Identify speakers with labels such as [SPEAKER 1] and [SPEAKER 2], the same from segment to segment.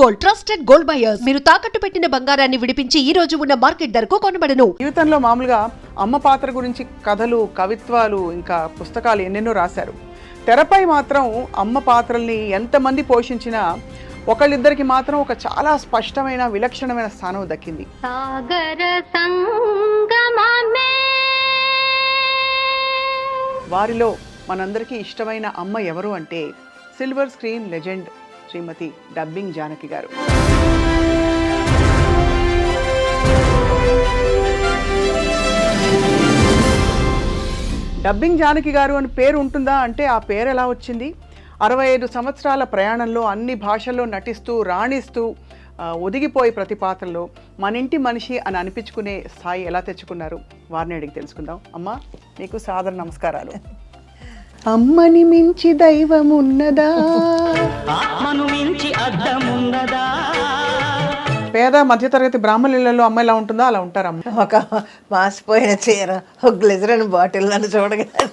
[SPEAKER 1] Gold, trusted gold buyers. మీరు తాకట్టు పెట్టిన బంగారాన్ని విడిపించి ఈ రోజు ఉన్న మార్కెట్ ధరకు కొనబడను.
[SPEAKER 2] జీవితంలో మామూలుగా అమ్మ పాత్ర గురించి కథలు, కవిత్వాలు, ఇంకా పుస్తకాలు ఎన్నెన్నో రాశారు. తెరపై మాత్రం అమ్మ పాత్రల్ని ఎంతమంది పోషించినా ఒకళ్ళిద్దరికి మాత్రం ఒక చాలా స్పష్టమైన విలక్షణమైన స్థానం దక్కింది. వారిలో మనందరికీ ఇష్టమైన అమ్మ ఎవరు అంటే సిల్వర్ స్క్రీన్ లెజెండ్ శ్రీమతి డబ్బింగ్ జానకి గారు. డబ్బింగ్ జానకి గారు అని పేరు ఉంటుందా అంటే ఆ పేరు ఎలా వచ్చింది? 65 సంవత్సరాల ప్రయాణంలో అన్ని భాషల్లో నటిస్తూ రాణిస్తూ ఒదిగిపోయి ప్రతి పాత్రలో మనింటి మనిషి అని అనిపించుకునే స్థాయి ఎలా తెచ్చుకున్నారు వారిని అడిగి తెలుసుకుందాం. అమ్మ, మీకు సాదర నమస్కారాలు. అమ్మని మించి దైవం ఉన్నదా, ఆత్మను మించి అద్దమున్నదా? పేద మధ్యతరగతి బ్రాహ్మణులలో అమ్మ ఎలా ఉంటుందో అలా ఉంటారమ్మ.
[SPEAKER 3] ఒక మాసిపోయిన చీర, ఒక గ్లిజరిన్ బాటిల్ నన్ను చూడగానే.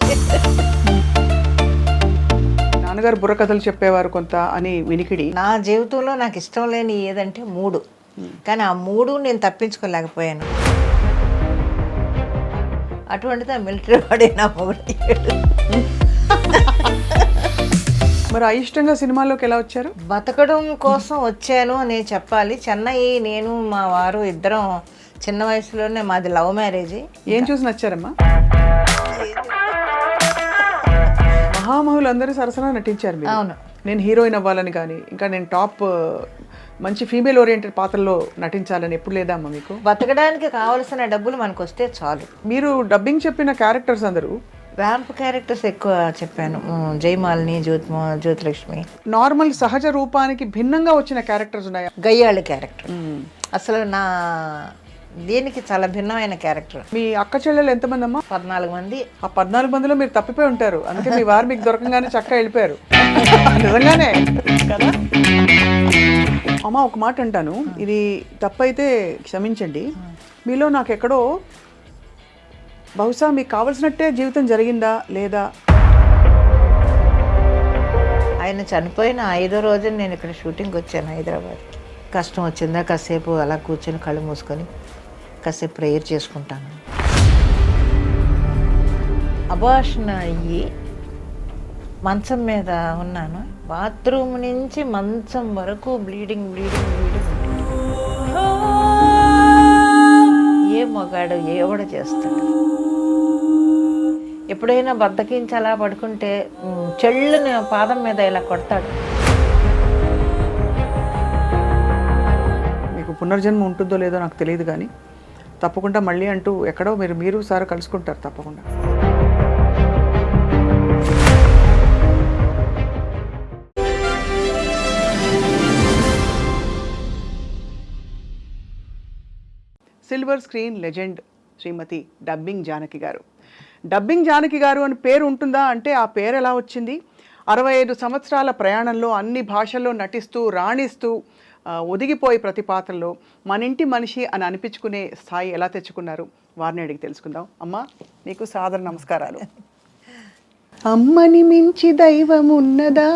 [SPEAKER 2] నాన్నగారు బుర్రకథలు చెప్పేవారు కొంత అని వినికిడి.
[SPEAKER 3] నా జీవితంలో నాకు ఇష్టం లేని ఏదంటే 3, కానీ ఆ 3 నేను తప్పించుకోలేకపోయాను. అటువంటిది ఆ మిలిటరీ వాడే నా మొగుడు.
[SPEAKER 2] మరి అయిష్టంగా సినిమాల్లోకి ఎలా వచ్చారు?
[SPEAKER 3] బతకడం కోసం వచ్చాను అని చెప్పాలి. చెన్నై, నేను మా వారు ఇద్దరం చిన్న వయసులోనే, మాది లవ్ మ్యారేజ్.
[SPEAKER 2] ఏం చూసి నచ్చారమ్మా? మహామహులు అందరూ సరసన నటించారు మీరు.
[SPEAKER 3] అవును.
[SPEAKER 2] నేను హీరోయిన్ అవ్వాలని కానీ, ఇంకా నేను టాప్ మంచి ఫీమేల్ ఓరియంటెడ్ పాత్రలో నటించాలని ఎప్పుడు లేదా అమ్మ మీకు?
[SPEAKER 3] బతకడానికి కావలసిన డబ్బులు మనకు వస్తే చాలు.
[SPEAKER 2] మీరు డబ్బింగ్ చెప్పిన క్యారెక్టర్స్ అందరూ
[SPEAKER 3] ర్యాంప్ క్యారెక్టర్స్ ఎక్కువ చెప్పాను. జయమాలిని, జ్యోతిలక్ష్మి.
[SPEAKER 2] నార్మల్ సహజ రూపానికి భిన్నంగా వచ్చిన క్యారెక్టర్స్ ఉన్నాయా?
[SPEAKER 3] గయ్యాళి క్యారెక్టర్ అసలు నా దీనికి చాలా భిన్నమైన క్యారెక్టర్.
[SPEAKER 2] మీ అక్క చెల్లెలు ఎంతమంది అమ్మా?
[SPEAKER 3] 14 మంది.
[SPEAKER 2] ఆ 14 మందిలో మీరు తప్పిపోయి ఉంటారు, అందుకే మీ వారు మీకు దొరకంగానే చక్కగా వెళ్ళిపోయారు. నిజంగానే కదా అమ్మ? ఒక మాట అంటాను, ఇది తప్పైతే క్షమించండి. మీలో నాకు ఎక్కడో బహుశా మీకు కావలసినట్టే జీవితం జరిగిందా లేదా?
[SPEAKER 3] ఆయన చనిపోయిన 5వ రోజున నేను ఇక్కడ షూటింగ్కి వచ్చాను హైదరాబాద్. కష్టం వచ్చిందా కాసేపు అలా కూర్చొని కళ్ళు మూసుకొని కాసేపు ప్రేయర్ చేసుకుంటాను. అబార్షన్ అయ్యి మంచం మీద ఉన్నాను. బాత్రూమ్ నుంచి మంచం వరకు బ్లీడింగ్. ఏ మగాడు ఎవడ చేస్తాడు? ఎప్పుడైనా బద్దకించి అలా పడుకుంటే చెళ్ళుని పాదం మీద ఇలా కొడతాడు.
[SPEAKER 2] మీకు పునర్జన్మ ఉంటుందో లేదో నాకు తెలియదు, కానీ తప్పకుండా మళ్ళీ అంటూ ఎక్కడో మీరు సార్ కలుసుకుంటారు తప్పకుండా. సిల్వర్ స్క్రీన్ లెజెండ్ శ్రీమతి డబ్బింగ్ జానకి గారు. డబ్బింగ్ జానకి గారు అని పేరు ఉంటుందా అంటే ఆ పేరు ఎలా వచ్చింది? 65 సంవత్సరాల ప్రయాణంలో అన్ని భాషల్లో నటిస్తూ రాణిస్తూ ఒదిగిపోయి ప్రతి పాత్రలో మనింటి మనిషి అని అనిపించుకునే స్థాయి ఎలా తెచ్చుకున్నారు వారిని అడిగి తెలుసుకుందాం. అమ్మ, మీకు సాదర నమస్కారాలు. అమ్మని మించి దైవం ఉన్నదా?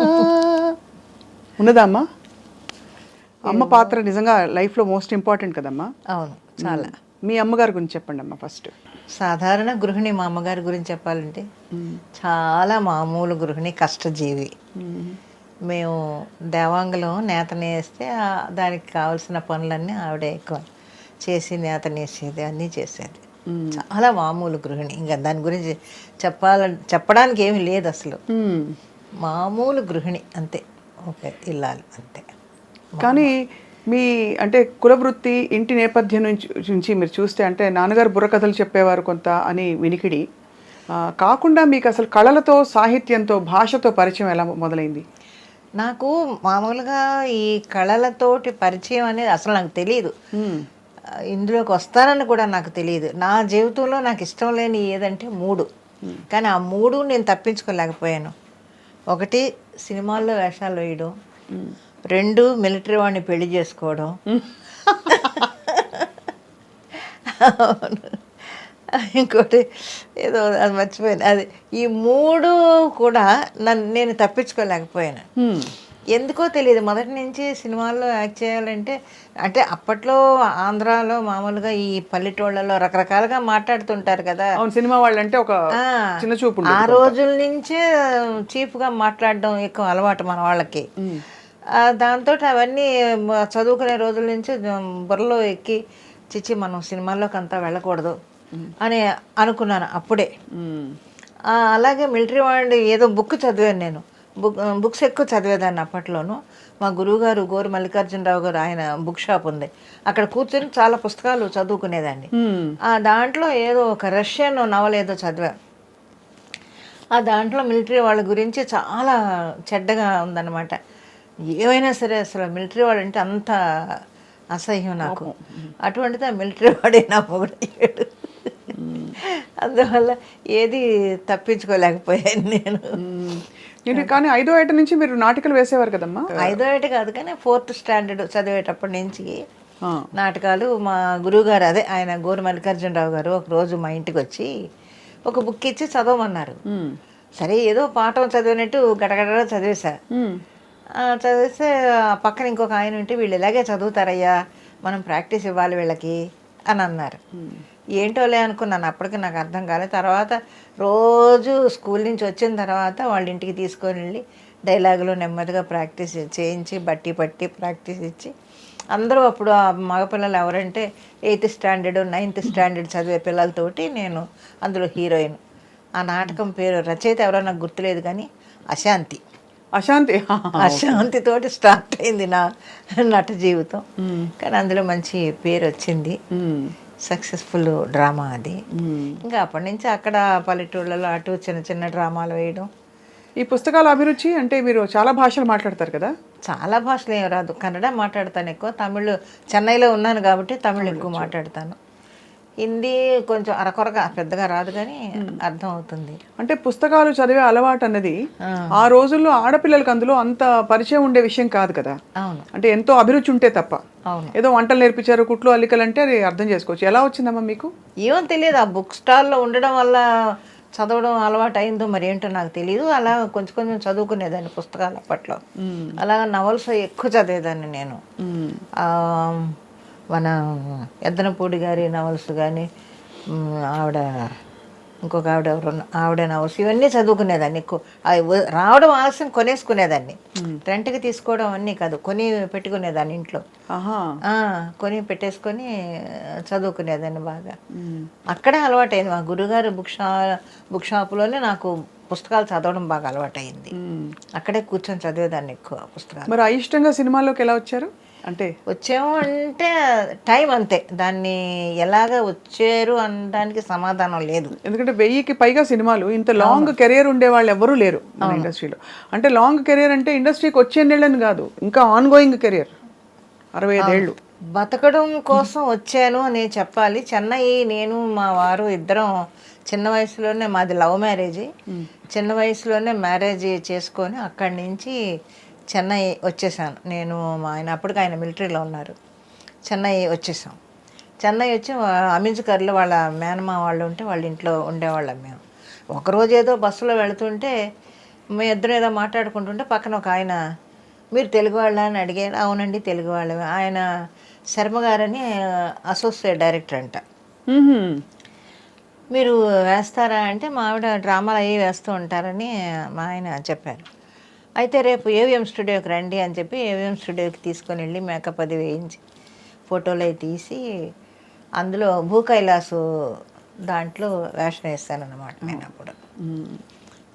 [SPEAKER 2] ఉన్నదా అమ్మా? అమ్మ పాత్ర నిజంగా లైఫ్లో మోస్ట్ ఇంపార్టెంట్ కదమ్మా?
[SPEAKER 3] అవును, చాలా.
[SPEAKER 2] మీ అమ్మగారి గురించి చెప్పండి అమ్మ ఫస్ట్.
[SPEAKER 3] సాధారణ గృహిణి. మా అమ్మగారి గురించి చెప్పాలంటే చాలా మామూలు గృహిణి, కష్టజీవి. మేము దేవాంగలో నేత నేస్తే దానికి కావాల్సిన పనులన్నీ ఆవిడే ఎక్కువ చేసి నేత నేసేది, అన్నీ చేసేది. చాలా మామూలు గృహిణి. ఇంకా దాని గురించి చెప్పడానికి ఏమీ లేదు అసలు. మామూలు గృహిణి అంతే, ఓకే, ఇల్లాలు అంతే.
[SPEAKER 2] కానీ మీ అంటే కులవృత్తి, ఇంటి నేపథ్యం నుంచి మీరు చూస్తే, అంటే నాన్నగారు బుర్రకథలు చెప్పేవారు కొంత అని వినికిడి, కాకుండా మీకు అసలు కళలతో, సాహిత్యంతో, భాషతో పరిచయం ఎలా మొదలైంది?
[SPEAKER 3] నాకు మామూలుగా ఈ కళలతోటి పరిచయం అనేది అసలు నాకు తెలియదు. ఇందులోకి వస్తానని కూడా నాకు తెలియదు. నా జీవితంలో నాకు ఇష్టం లేని ఏదంటే 3, కానీ ఆ 3 నేను తప్పించుకోలేకపోయాను. 1 సినిమాల్లో వేషాలు వేయడం, 2 మిలిటరీ వాడిని పెళ్లి చేసుకోవడం, ఇంకోటి ఏదో అది మర్చిపోయాను. అది ఈ 3 కూడా నేను తప్పించుకోలేకపోయాను. ఎందుకో తెలియదు మొదటి నుంచి సినిమాల్లో యాక్ట్ చేయాలంటే, అంటే అప్పట్లో ఆంధ్రాలో మామూలుగా ఈ పల్లెటూళ్ళలో రకరకాలుగా మాట్లాడుతుంటారు కదా.
[SPEAKER 2] అవును, సినిమా వాళ్ళంటే ఒక చిన్న చూపు
[SPEAKER 3] ఆ రోజుల నుంచే చీఫ్గా మాట్లాడడం ఎక్కువ అలవాటు మన వాళ్ళకి. దాంతో అవన్నీ చదువుకునే రోజుల నుంచి బుర్రలో ఎక్కి చిచ్చి మనం సినిమాల్లోకి అంతా వెళ్ళకూడదు అని అనుకున్నాను అప్పుడే. అలాగే మిలిటరీ వాడి ఏదో బుక్ చదివాను నేను. బుక్స్ ఎక్కువ చదివేదాన్ని అప్పట్లోనూ. మా గురువుగారు గోరు మల్లికార్జునరావు గారు, ఆయన బుక్ షాప్ ఉంది, అక్కడ కూర్చొని చాలా పుస్తకాలు చదువుకునేదాన్ని. దాంట్లో ఏదో ఒక రష్యన్ నవల ఏదో చదివా. దాంట్లో మిలిటరీ వాళ్ళ గురించి చాలా చెడ్డగా ఉందన్నమాట. ఏమైనా సరే అసలు మిలిటరీ వాడు అంటే అంత అసహ్యం నాకు. అటువంటిది ఆ మిలిటరీ వాడే నా మొగుడయ్యాడు. అందువల్ల ఏది తప్పించుకోలేకపోయాను నేను.
[SPEAKER 2] కానీ 5వ ఏట నుంచి మీరు నాటకాలు వేసేవారు కదమ్మా?
[SPEAKER 3] 5వ ఏట కాదు కానీ 4th స్టాండర్డ్ చదివేటప్పటి నుంచి నాటకాలు. మా గురువుగారు, అదే ఆయన గోరు మల్లికార్జునరావు గారు, ఒక రోజు మా ఇంటికి వచ్చి ఒక బుక్ ఇచ్చి చదవమన్నారు. సరే ఏదో పాఠం చదివినట్టు గడగడ చదివేశా. చదివేస్తే పక్కన ఇంకొక ఆయన ఉంటే, వీళ్ళు ఇలాగే చదువుతారయ్యా, మనం ప్రాక్టీస్ ఇవ్వాలి వీళ్ళకి అని అన్నారు. ఏంటోలే అనుకున్నాను. అప్పటికి నాకు అర్థం కాలేదు. తర్వాత రోజు స్కూల్ నుంచి వచ్చిన తర్వాత వాళ్ళ ఇంటికి తీసుకొని వెళ్ళి డైలాగులు నెమ్మదిగా ప్రాక్టీస్ చేయించి బట్టి పట్టి ప్రాక్టీస్ ఇచ్చి, అందరూ అప్పుడు ఆ మగపిల్లలు ఎవరంటే 8th స్టాండర్డ్ 9th స్టాండర్డ్ చదివే పిల్లలతోటి నేను అందులో హీరోయిన్. ఆ నాటకం పేరు రచయిత ఎవరో నాకు గుర్తులేదు కానీ అశాంతి. అశాంతితోటి స్టార్ట్ అయింది నా నట జీవితం. కానీ అందులో మంచి పేరు వచ్చింది, సక్సెస్ఫుల్ డ్రామా అది. ఇంకా అప్పటి నుంచి అక్కడ పల్లెటూళ్ళలో అటు చిన్న చిన్న డ్రామాలు వేయడం.
[SPEAKER 2] ఈ పుస్తకాల అభిరుచి అంటే మీరు చాలా భాషలు మాట్లాడతారు కదా?
[SPEAKER 3] చాలా భాషలు ఏం రాదు, కన్నడ మాట్లాడతాను ఎక్కువ. తమిళ్ చెన్నైలో ఉన్నాను కాబట్టి తమిళ్ ఎక్కువ మాట్లాడతాను. హిందీ కొంచెం అరకొరగా, పెద్దగా రాదు కానీ అర్థం అవుతుంది.
[SPEAKER 2] అంటే పుస్తకాలు చదివే అలవాటు అన్నది ఆ రోజుల్లో ఆడపిల్లలకి అందులో అంత పరిచయం ఉండే విషయం కాదు కదా.
[SPEAKER 3] అవును,
[SPEAKER 2] అంటే ఎంతో అభిరుచి ఉంటే తప్ప.
[SPEAKER 3] అవును,
[SPEAKER 2] ఏదో వంటలు నేర్పించారు, కుట్లు అల్లికలు అంటే అది అర్థం చేసుకోవచ్చు. ఎలా వచ్చిందమ్మా మీకు?
[SPEAKER 3] ఏమో తెలియదు, ఆ బుక్ స్టాల్లో ఉండడం వల్ల చదవడం అలవాటు అయిందో మరి ఏంటో నాకు తెలియదు. అలా కొంచెం కొంచెం చదువుకునేదాన్ని పుస్తకాలు అప్పట్లో. అలాగా నవల్స్ ఎక్కువ చదివేదాన్ని నేను. మన ఎద్దనపూడి గారి నవల్స్ కానీ, ఆవిడ ఇంకొక ఆవిడ ఎవరు, ఆవిడ నవల్స్, ఇవన్నీ చదువుకునేదాన్ని ఎక్కువ. అవి రావడం ఆలస్యం కొనేసుకునేదాన్ని. రెంట్కి తీసుకోవడం అన్నీ కాదు, కొని పెట్టుకునేదాన్ని ఇంట్లో. కొని పెట్టేసుకొని చదువుకునేదాన్ని బాగా. అక్కడే అలవాటైంది. మా గురుగారు బుక్ షాపులోనే నాకు పుస్తకాలు చదవడం బాగా అలవాటైంది. అక్కడే కూర్చొని చదివేదాన్ని ఎక్కువ పుస్తకాలు.
[SPEAKER 2] మరి అయిష్టంగా సినిమాల్లోకి ఎలా వచ్చారు? అంటే
[SPEAKER 3] వచ్చాము అంటే టైం అంతే, దాన్ని ఎలాగ వచ్చారు అనడానికి సమాధానం లేదు.
[SPEAKER 2] ఎందుకంటే 1000కి పైగా సినిమాలు, ఇంత లాంగ్ కెరియర్ ఉండే వాళ్ళు ఎవరూ లేరు మన ఇండస్ట్రీలో. అంటే లాంగ్ కెరియర్ అంటే ఇండస్ట్రీకి వచ్చేళ్ళని కాదు, ఇంకా ఆన్ గోయింగ్ కెరియర్ 65 ఏళ్ళు.
[SPEAKER 3] బతకడం కోసం వచ్చాను అని చెప్పాలి. చెన్నై, నేను మా వారు ఇద్దరం చిన్న వయసులోనే, మాది లవ్ మ్యారేజ్, చిన్న వయసులోనే మ్యారేజ్ చేసుకొని అక్కడి నుంచి చెన్నై వచ్చేసాను నేను. మా ఆయన అప్పటికి ఆయన మిలిటరీలో ఉన్నారు. చెన్నై వచ్చేసాం. చెన్నై వచ్చి అమింజ్కర్లో వాళ్ళ మేనమా వాళ్ళు ఉంటే వాళ్ళ ఇంట్లో ఉండేవాళ్ళం మేము. ఒకరోజు ఏదో బస్సులో వెళుతుంటే మేము ఇద్దరు ఏదో మాట్లాడుకుంటుంటే పక్కన ఒక ఆయన, మీరు తెలుగు వాళ్ళ అని అడిగాడు. అవునండి తెలుగు వాళ్ళమే. ఆయన శర్మ గారని అసోసియేట్ డైరెక్టర్ అంట. మీరు వేస్తారా అంటే, మా ఆవిడ డ్రామాలు అవి వేస్తూ ఉంటారని మా ఆయన చెప్పారు. అయితే రేపు ఏవిఎం స్టూడియోకి రండి అని చెప్పి ఏవిఎం స్టూడియోకి తీసుకొని వెళ్ళి మేకప్ అది వేయించి ఫోటోలు అవి తీసి అందులో భూ కైలాసు దాంట్లో వేషం వేస్తానన్నమాట నేను అప్పుడు.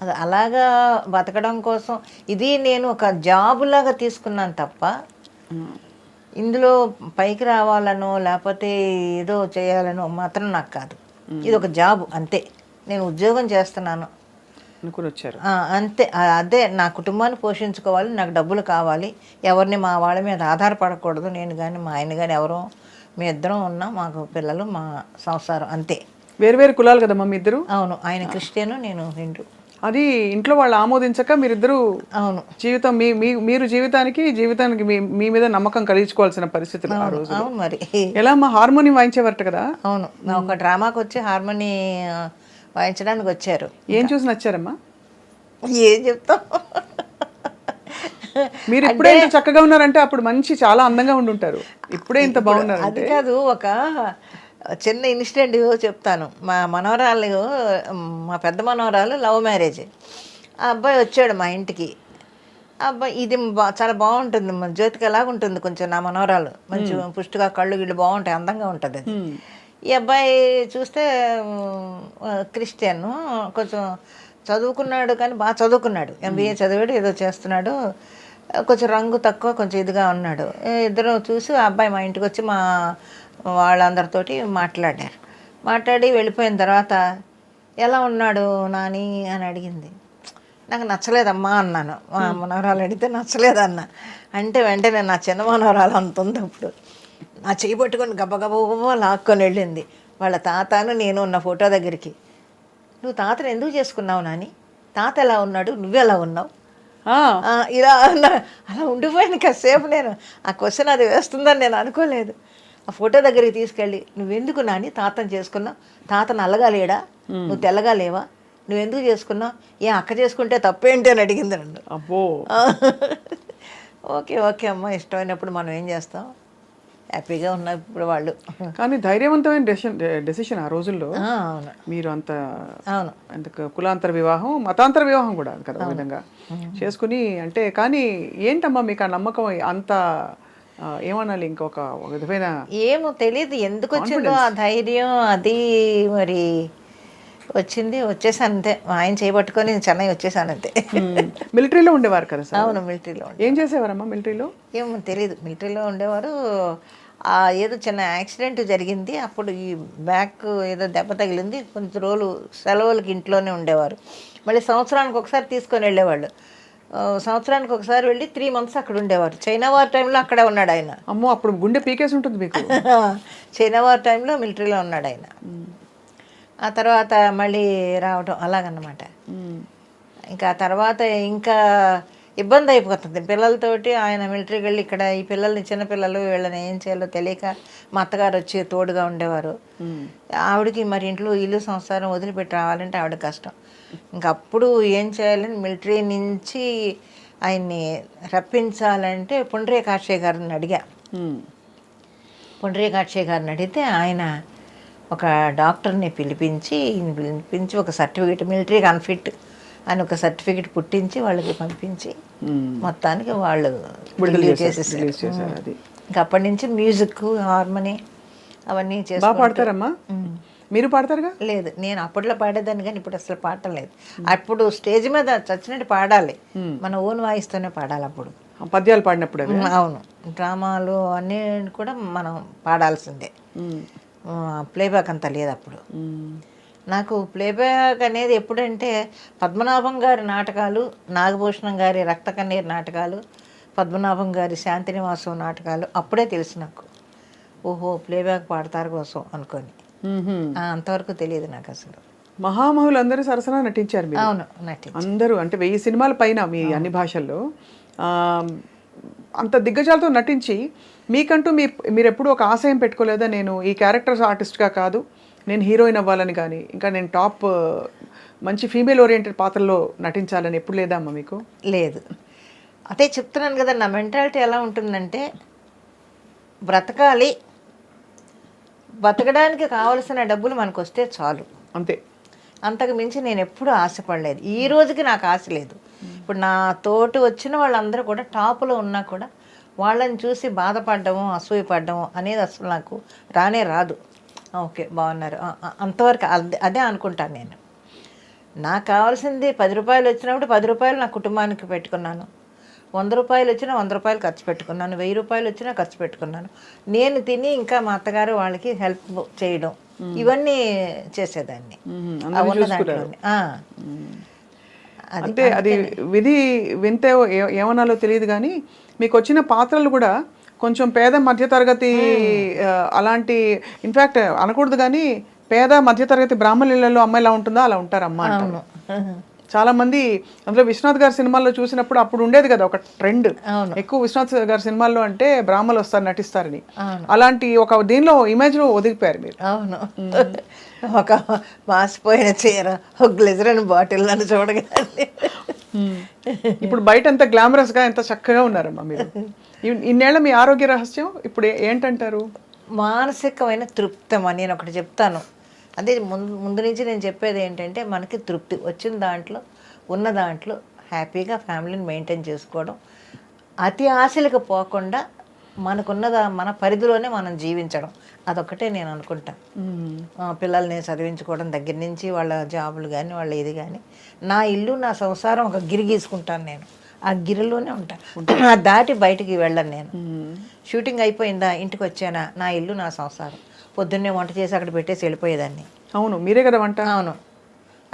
[SPEAKER 3] అది అలాగా బతకడం కోసం ఇది నేను ఒక జాబ్ లాగా తీసుకున్నాను తప్ప ఇందులో పైకి రావాలనో లేకపోతే ఏదో చేయాలనో మాత్రం నాకు కాదు. ఇది ఒక జాబ్ అంతే, నేను ఉద్యోగం చేస్తున్నాను
[SPEAKER 2] అనుకుని వచ్చారు
[SPEAKER 3] అంతే. అదే నా కుటుంబాన్ని పోషించుకోవాలి, నాకు డబ్బులు కావాలి, ఎవరిని మా వాళ్ళ మీద ఆధారపడకూడదు. నేను కానీ మా ఆయన కానీ ఎవరో, మీ ఇద్దరం ఉన్నాం, మాకు పిల్లలు, మా సంసారం అంతే.
[SPEAKER 2] వేరు కులాలు కదమ్మా మీ ఇద్దరు?
[SPEAKER 3] అవును, ఆయన క్రిస్టియను, నేను హిందూ.
[SPEAKER 2] అది ఇంట్లో వాళ్ళు ఆమోదించక మీరిద్దరు
[SPEAKER 3] అవును
[SPEAKER 2] జీవితం మీరు జీవితానికి మీ మీద నమ్మకం కలిగించుకోవాల్సిన పరిస్థితులు ఆ రోజు.
[SPEAKER 3] అవును, మరి
[SPEAKER 2] ఎలా అమ్మా? హార్మోనియం వాయించేవారట కదా?
[SPEAKER 3] అవును, ఒక డ్రామాకి వచ్చి హార్మోని వాయించడానికి వచ్చారు.
[SPEAKER 2] ఏం చూసి నచ్చారమ్మా?
[SPEAKER 3] ఏం చెప్తాం,
[SPEAKER 2] మీరు ఇప్పుడే ఇంత చక్కగా ఉన్నారంటే అప్పుడు మంచి చాలా అందంగా ఉండి ఉంటారు. ఇప్పుడే ఇంత బాగున్నారు
[SPEAKER 3] అది కాదు, ఒక చిన్న ఇన్సిడెంట్ చెప్తాను. మా మనవరాలు, మా పెద్ద మనవరాలు లవ్ మ్యారేజ్. ఆ అబ్బాయి వచ్చాడు మా ఇంటికి. ఆ అబ్బాయి ఇది చాలా బాగుంటుంది, మన జ్యోతికి ఎలాగ ఉంటుంది కొంచెం నా మనవరాలు, మంచి పుష్టిగా కళ్ళు గిళ్ళు బాగుంటాయి, అందంగా ఉంటుంది అది. ఈ అబ్బాయి చూస్తే క్రిస్టియన్, కొంచెం చదువుకున్నాడు కానీ బాగా చదువుకున్నాడు, MBA చదివాడు, ఏదో చేస్తున్నాడు, కొంచెం రంగు తక్కువ, కొంచెం ఇదిగా ఉన్నాడు. ఇద్దరు చూసి ఆ అబ్బాయి మా ఇంటికి వచ్చి మా వాళ్ళందరితోటి మాట్లాడి వెళ్ళిపోయిన తర్వాత ఎలా ఉన్నాడు నాని అని అడిగింది. నాకు నచ్చలేదమ్మా అన్నాను. మా మనవరాలు అడిగితే నచ్చలేదన్నా. అంటే వెంటనే నా చిన్న మనవరాలు అంత ఉంది అప్పుడు, నా చేయి పట్టుకొని గబగబా లాక్కొని వెళ్ళింది వాళ్ళ తాతను నేను ఉన్న ఫోటో దగ్గరికి. నువ్వు తాతను ఎందుకు చేసుకున్నావు నాని? తాత ఎలా ఉన్నాడు, నువ్వెలా ఉన్నావు? ఇలా అలా ఉండిపోయింది కాసేపు. నేను ఆ క్వశ్చన్ అది వేస్తుందని నేను అనుకోలేదు. ఆ ఫోటో దగ్గరికి తీసుకెళ్ళి, నువ్వెందుకు నాని తాతను చేసుకున్నావు? తాత నల్లగా లేడా, నువ్వు తెల్లగా లేవా, నువ్వెందుకు చేసుకున్నావు? అక్క చేసుకుంటే తప్పేంటి అని అడిగింది నన్ను.
[SPEAKER 2] అబ్బో.
[SPEAKER 3] ఓకే అమ్మ, ఇష్టమైనప్పుడు మనం ఏం చేస్తాం, హ్యాపీగా ఉన్నారు ఇప్పుడు వాళ్ళు.
[SPEAKER 2] కానీ ధైర్యవంతమైన డెసిషన్ ఆ రోజుల్లో.
[SPEAKER 3] అవును,
[SPEAKER 2] మీరు అంత
[SPEAKER 3] అవును,
[SPEAKER 2] అంత కులాంతర వివాహం, మతాంతర వివాహం కూడా కదా విధంగా చేసుకుని. అంటే కానీ ఏంటమ్మా మీకు ఆ నమ్మకం అంత ఏమనాలి, ఇంకొక విధమైన
[SPEAKER 3] ఏమో తెలియదు ఎందుకు వచ్చిందో ఆ ధైర్యం. అది మరి వచ్చేసాను అంతే. ఆయన చేయబట్టుకొని చెన్నై వచ్చేసాను అంతే.
[SPEAKER 2] మిలిటరీలో ఉండేవారు కదా సార్?
[SPEAKER 3] అవును, మిలిటరీలో.
[SPEAKER 2] ఏం చేసేవారమ్మా మిలిటరీలో?
[SPEAKER 3] ఏమో తెలియదు. మిలిటరీలో ఉండేవారు. ఏదో చిన్న యాక్సిడెంట్ జరిగింది, అప్పుడు ఈ బ్యాక్ ఏదో దెబ్బ తగిలింది, కొంచెం రోజులు సెలవులకి ఇంట్లోనే ఉండేవారు. మళ్ళీ సంవత్సరానికి ఒకసారి తీసుకొని వెళ్ళేవాళ్ళు. సంవత్సరానికి ఒకసారి వెళ్ళి 3 months అక్కడ ఉండేవారు. చైనా వార్ టైంలో అక్కడే ఉన్నాడు ఆయన.
[SPEAKER 2] అమ్మో, అప్పుడు గుండె పీకేసి ఉంటుంది మీకు.
[SPEAKER 3] చైనా వార్ టైంలో మిలిటరీలో ఉన్నాడు ఆయన. ఆ తర్వాత మళ్ళీ రావటం అలాగన్నమాట. ఇంకా తర్వాత ఇంకా ఇబ్బంది అయిపోతుంది పిల్లలతోటి. ఆయన మిలిటరీకి వెళ్ళి ఇక్కడ ఈ పిల్లల్ని, చిన్నపిల్లలు, వీళ్ళని ఏం చేయాలో తెలియక మా అత్తగారు వచ్చి తోడుగా ఉండేవారు. ఆవిడకి మరి ఇంట్లో ఇల్లు సంసారం వదిలిపెట్టి రావాలంటే ఆవిడ కష్టం. ఇంకప్పుడు ఏం చేయాలని మిలిటరీ నుంచి ఆయన్ని రప్పించాలంటే పుండ్రేకాక్షయ్య గారిని అడిగా. పుండ్రేకాక్షయ్య గారిని అడిగితే ఆయన ఒక డాక్టర్ని పిలిపించి ఒక సర్టిఫికేట్, మిలిటరీకి అన్ఫిట్ అని ఒక సర్టిఫికేట్ పుట్టించి వాళ్ళకి పంపించి మొత్తానికి వాళ్ళు చేసేసారు. ఇంకా అప్పటి నుంచి మ్యూజిక్, హార్మోని అవన్నీ చేసి.
[SPEAKER 2] పాడతారమ్మా? మీరు పాడతారుగా?
[SPEAKER 3] లేదు, నేను అప్పట్లో పాడేదాన్ని కానీ ఇప్పుడు అసలు పాడటం లేదు. అప్పుడు స్టేజ్ మీద చచ్చినట్టు పాడాలి, మన ఓన్ వాయిస్తోనే పాడాలి. అప్పుడు
[SPEAKER 2] పద్యాలు పాడినప్పుడు?
[SPEAKER 3] అవును, డ్రామాలు అన్నీ కూడా మనం పాడాల్సిందే. ప్లేబ్యాక్ అంతా లేదు అప్పుడు. నాకు ప్లేబ్యాక్ అనేది ఎప్పుడంటే పద్మనాభం గారి నాటకాలు, నాగభూషణం గారి రక్త కన్నీరు నాటకాలు, పద్మనాభం గారి శాంతినివాసం నాటకాలు అప్పుడే తెలుసు నాకు. ఓహో, ప్లేబ్యాక్ పాడతారు కోసం అనుకొని. అంతవరకు తెలియదు నాకు అసలు.
[SPEAKER 2] మహామహులు అందరూ సరసన నటించారు మీరు?
[SPEAKER 3] అవును, నటించారు
[SPEAKER 2] అందరూ. అంటే 1000 సినిమాల పైన మీ అన్ని భాషల్లో అంత దిగ్గజాలతో నటించి మీకంటూ మీరు ఎప్పుడు ఒక ఆశయం పెట్టుకోలేదా, నేను ఈ క్యారెక్టర్స్ ఆర్టిస్ట్గా కాదు, నేను హీరోయిన్ అవ్వాలని కానీ, ఇంకా నేను టాప్ మంచి ఫీమేల్ ఓరియంటెడ్ పాత్రలో నటించాలని ఎప్పుడు లేదా అమ్మ మీకు?
[SPEAKER 3] లేదు, అదే చెప్తున్నాను కదా, నా మెంటాలిటీ ఎలా ఉంటుందంటే బ్రతకాలి, బతకడానికి కావలసిన డబ్బులు మనకు వస్తే చాలు,
[SPEAKER 2] అంతే.
[SPEAKER 3] అంతకు మించి నేను ఎప్పుడూ ఆశపడలేదు. ఈ రోజుకి నాకు ఆశ లేదు. ఇప్పుడు నా తోటి వచ్చిన వాళ్ళందరూ కూడా టాపులో ఉన్నా కూడా వాళ్ళని చూసి బాధపడ్డము, అసూయపడ్డము అనేది అసలు నాకు రానే రాదు. ఓకే, బాగున్నారు అంతవరకు అదే అనుకుంటాను నేను. నాకు కావాల్సింది 10 రూపాయలు వచ్చినప్పుడు 10 రూపాయలు నా కుటుంబానికి పెట్టుకున్నాను, 100 రూపాయలు వచ్చినా 100 రూపాయలు ఖర్చు పెట్టుకున్నాను, 1000 రూపాయలు వచ్చినా ఖర్చు పెట్టుకున్నాను. నేను తిని ఇంకా మా అత్తగారు వాళ్ళకి హెల్ప్ చేయడం, ఇవన్నీ చేసేదాన్ని.
[SPEAKER 2] అంటే అది విధి వింతే ఏమనాలో తెలియదు కానీ మీకు వచ్చిన పాత్రలు కూడా కొంచెం పేద మధ్యతరగతి అలాంటి, ఇన్ఫ్యాక్ట్ అనకూడదు కానీ పేద మధ్యతరగతి బ్రాహ్మణ ఇళ్లలో అమ్మాయి ఎలా ఉంటుందో అలా ఉంటారమ్మా అంటారు చాలా మంది. అందులో విశ్వనాథ్ గారి సినిమాల్లో చూసినప్పుడు అప్పుడు ఉండేది కదా ఒక ట్రెండ్, ఎక్కువ విశ్వనాథ్ గారి సినిమాల్లో అంటే బ్రాహ్మణులు వస్తారు నటిస్తారని. అలాంటి ఒక దీనిలో ఇమేజ్ లో ఒదిగిపోయారు మీరు.
[SPEAKER 3] అవును, ఒక మాసిపోయిన చీర, ఒక గ్లిజరిన్ బాటిల్ నన్ను చూడగానే
[SPEAKER 2] ఇప్పుడు బయట ఎంత గ్లామరస్గా ఎంత చక్కగా ఉన్నారమ్మా మీరు. ఇన్నేళ్ల మీ ఆరోగ్య రహస్యం ఇప్పుడు ఏంటంటారు?
[SPEAKER 3] మానసికమైన తృప్తమా. నేను ఒకటి చెప్తాను, అదే ముందు నుంచి నేను చెప్పేది ఏంటంటే, మనకి తృప్తి వచ్చిన దాంట్లో, ఉన్న దాంట్లో హ్యాపీగా ఫ్యామిలీని మెయింటైన్ చేసుకోవడం, అతి ఆశలకు పోకుండా మనకున్నదా మన పరిధిలోనే మనం జీవించడం, అదొక్కటే నేను అనుకుంటా. పిల్లల్ని చదివించుకోవడం దగ్గర నుంచి వాళ్ళ జాబులు కానీ వాళ్ళ ఇది కానీ, నా ఇల్లు నా సంసారం ఒక గిరి గీసుకుంటాను నేను, ఆ గిరిలోనే ఉంటాను, దాటి బయటికి వెళ్ళను నేను. షూటింగ్ అయిపోయిందా, ఇంటికి వచ్చానా, నా ఇల్లు నా సంసారం, పొద్దున్నే వంట చేసి అక్కడ పెట్టేసి వెళ్ళిపోయేదాన్ని.
[SPEAKER 2] అవును, మీరే కదా వంట.
[SPEAKER 3] అవును,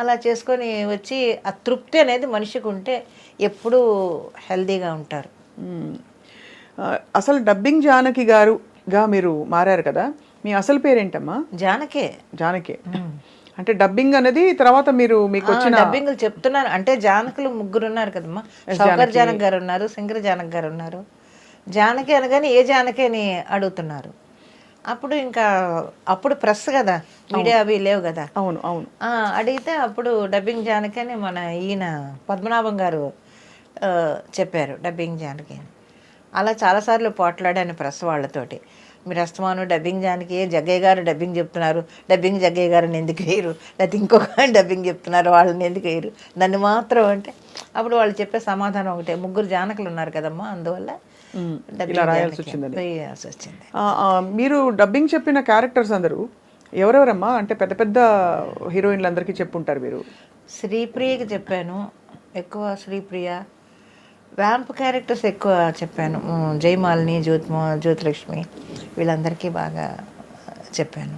[SPEAKER 3] అలా చేసుకొని వచ్చి ఆ తృప్తి అనేది మనిషికి ఉంటే ఎప్పుడూ హెల్తీగా ఉంటారు.
[SPEAKER 2] అసలు డబ్బింగ్ జానకి గారుగా మీరు మారారు కదా, మీ అసలు పేరేంటమ్మా?
[SPEAKER 3] జానకే.
[SPEAKER 2] జానకే అంటే డబ్బింగ్ అనేది తర్వాత మీరు మీకు వచ్చిన
[SPEAKER 3] డబ్బింగ్లు చెప్తున్నాను అంటే, జానకులు ముగ్గురు ఉన్నారు కదమ్మా. సౌకర్ జానక్ గారు ఉన్నారు, సింగర్ జానక్ గారు ఉన్నారు. జానకి అనగానే ఏ జానకి అని అడుగుతున్నారు. అప్పుడు ఇంకా అప్పుడు ప్రెస్ కదా, మీడియా అవి లేవు కదా.
[SPEAKER 2] అవును అవును.
[SPEAKER 3] అడిగితే అప్పుడు డబ్బింగ్ జానకి అని మన ఈయన పద్మనాభం గారు చెప్పారు, డబ్బింగ్ జానకి అని. అలా చాలాసార్లు పోట్లాడాను ప్రెస్ వాళ్ళతోటి. మీరు అస్తమాను డబ్బింగ్ జానకి, జగ్గయ్య గారు డబ్బింగ్ చెప్తున్నారు, డబ్బింగ్ జగ్గయ్య గారిని ఎందుకు వేయరు, లేకపోతే ఇంకొక డబ్బింగ్ చెప్తున్నారు వాళ్ళని ఎందుకు వేయరు, నన్ను మాత్రం అంటే, అప్పుడు వాళ్ళు చెప్పే సమాధానం ఒకటే, ముగ్గురు జానకులు ఉన్నారు కదమ్మా, అందువల్ల
[SPEAKER 2] రాయాల్సి వచ్చింది. మీరు డబ్బింగ్ చెప్పిన క్యారెక్టర్స్ అందరూ ఎవరెవరమ్మా? అంటే పెద్ద పెద్ద హీరోయిన్లు అందరికీ చెప్పుంటారు మీరు.
[SPEAKER 3] శ్రీప్రియకి చెప్పాను ఎక్కువ, శ్రీప్రియ. వ్యాంప్ క్యారెక్టర్స్ ఎక్కువ చెప్పాను, జయమాలిని, జ్యోతిలక్ష్మి, వీళ్ళందరికీ బాగా చెప్పాను.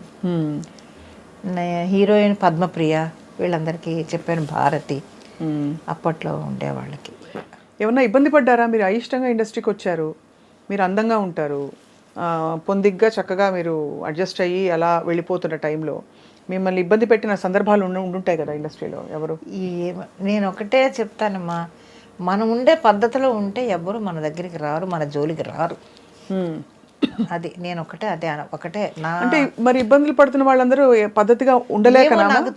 [SPEAKER 3] హీరోయిన్ పద్మప్రియ, వీళ్ళందరికీ చెప్పాను. భారతి అప్పట్లో ఉండేవాళ్ళకి.
[SPEAKER 2] ఏమన్నా ఇబ్బంది పడ్డారా? మీరు అయిష్టంగా ఇండస్ట్రీకి వచ్చారు, మీరు అందంగా ఉంటారు, పొందిగ్గా చక్కగా మీరు అడ్జస్ట్ అయ్యి అలా వెళ్ళిపోతున్న టైంలో మిమ్మల్ని ఇబ్బంది పెట్టిన సందర్భాలు ఉండుంటాయి కదా ఇండస్ట్రీలో. ఎవరు?
[SPEAKER 3] నేను ఒకటే చెప్తానమ్మా, మనం ఉండే పద్ధతిలో ఉంటే ఎవ్వరు మన దగ్గరికి రారు, మన జోలికి రారు. అది నేను ఒకటే, అదే ఒకటే నా. అంటే
[SPEAKER 2] మరి ఇబ్బందులు పడుతున్న వాళ్ళందరూ పద్ధతిగా ఉండలేక,
[SPEAKER 3] నాకు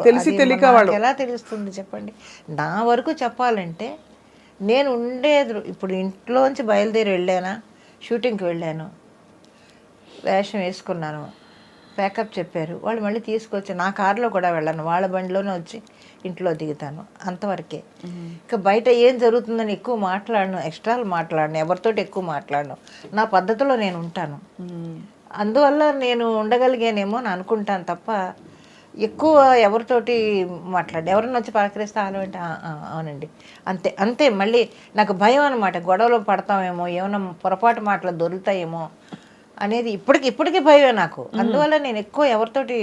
[SPEAKER 3] తెలిసి తెలియక వాళ్ళు ఎలా తెలుస్తుంది చెప్పండి. నా వరకు చెప్పాలంటే, నేను ఉండేది ఇప్పుడు ఇంట్లోంచి బయలుదేరి వెళ్ళానా, షూటింగ్కి వెళ్ళాను, వేషం వేసుకున్నాను, ప్యాకప్ చెప్పారు, వాళ్ళు మళ్ళీ తీసుకొచ్చి నా కారులో కూడా వెళ్ళాను, వాళ్ళ బండిలోనే వచ్చి ఇంట్లో దిగుతాను, అంతవరకే. ఇంకా బయట ఏం జరుగుతుందని ఎక్కువ మాట్లాడను, ఎక్స్ట్రాలు మాట్లాడను, ఎవరితోటి ఎక్కువ మాట్లాడను, నా పద్ధతిలో నేను ఉంటాను. అందువల్ల నేను ఉండగలిగానేమో అని అనుకుంటాను తప్ప, ఎక్కువ ఎవరితోటి ఎవరన్నా వచ్చి పలకరిస్తే అంటే అవునండి అంతే అంతే. మళ్ళీ నాకు భయం అనమాట, గొడవలో పడతామేమో, ఏమైనా పొరపాటు మాటలు దొరుకుతాయేమో అనేది ఇప్పటికీ భయమే నాకు. అందువల్ల నేను ఎక్కువ ఎవరితోటి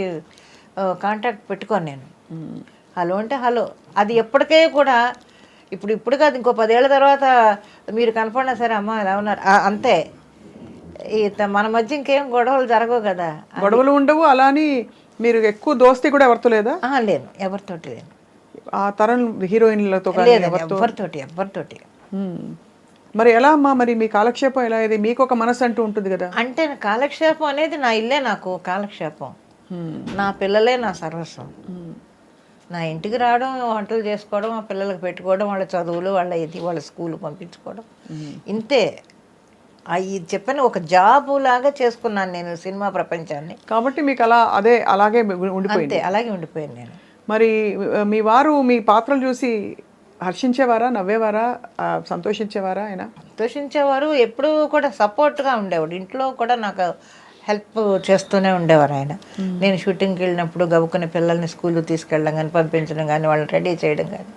[SPEAKER 3] కాంటాక్ట్ పెట్టుకోను నేను. హలో అంటే హలో, అది ఎప్పటికే కూడా ఇప్పుడు కాదు, ఇంకో 10 ఏళ్ళ తర్వాత మీరు కనపడినా సరే, అమ్మ ఎలా ఉన్నారు అంతే. మన మధ్య ఇంకేం గొడవలు జరగవు కదా.
[SPEAKER 2] గొడవలు ఉండవు. అలాని మీరు ఎక్కువ దోస్తీ కూడా ఎవరితో లేదా?
[SPEAKER 3] లేను, ఎవరితోటి లేను.
[SPEAKER 2] ఆ తరం హీరోయిన్లతో
[SPEAKER 3] ఎవరితోటి.
[SPEAKER 2] మరి ఎలా అమ్మా, మరి మీ కాలక్షేపం ఎలా? ఇది మీకు ఒక మనసు అంటూ ఉంటుంది కదా.
[SPEAKER 3] అంటే కాలక్షేపం అనేది నా ఇల్లే నాకు కాలక్షేపం, నా పిల్లలే నా సర్వస్వం. నా ఇంటికి రావడం, వంటలు చేసుకోవడం, ఆ పిల్లలకు పెట్టుకోవడం, వాళ్ళ చదువులు, వాళ్ళ స్కూల్ పంపించుకోవడం, ఇంతే. ఇది చెప్పని ఒక జాబు లాగా చేసుకున్నాను నేను సినిమా ప్రపంచాన్ని.
[SPEAKER 2] కాబట్టి మీకు అలాగే ఉండిపోయింది.
[SPEAKER 3] అలాగే ఉండిపోయాను నేను.
[SPEAKER 2] మరి మీ వారు మీ పాత్రలు చూసి హర్షించేవారా, నవ్వేవారా, సంతోషించేవారా? ఆయన
[SPEAKER 3] సంతోషించేవారు, ఎప్పుడూ కూడా సపోర్ట్గా ఉండేవాడు. ఇంట్లో కూడా నాకు హెల్ప్ చేస్తూనే ఉండేవారు ఆయన. నేను షూటింగ్కి వెళ్ళినప్పుడు గబుక్కుని పిల్లల్ని స్కూల్కి తీసుకెళ్ళడం కానీ, పంపించడం కానీ, వాళ్ళని రెడీ చేయడం కానీ,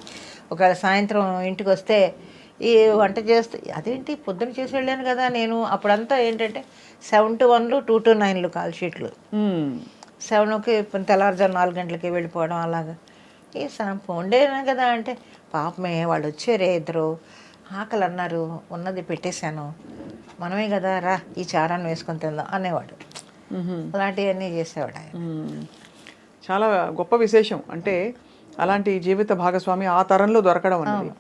[SPEAKER 3] ఒకవేళ సాయంత్రం ఇంటికి వస్తే ఈ వంట చేస్తూ, అదేంటి పొద్దున్న చేసి వెళ్ళాను కదా నేను. అప్పుడంతా ఏంటంటే 7 to 1, 2 to 9 కాల్ షీట్లు. 7కి తెల్లారుజాము 4 గంటలకి వెళ్ళిపోవడం అలాగా. ఈ ఉండేనా కదా అంటే, పాపమే వాళ్ళు వచ్చారే ఇద్దరు, ఆకలి అన్నారు, ఉన్నది పెట్టేశాను, మనమే కదా రా ఈ చారాన్ని వేసుకొని తిందాం అనేవాడు. అలాంటివన్నీ చేసేవాడు ఆయన.
[SPEAKER 2] చాలా గొప్ప విశేషం. అంటే అలాంటి జీవిత భాగస్వామి ఆ తరంలో దొరకడం అనేది.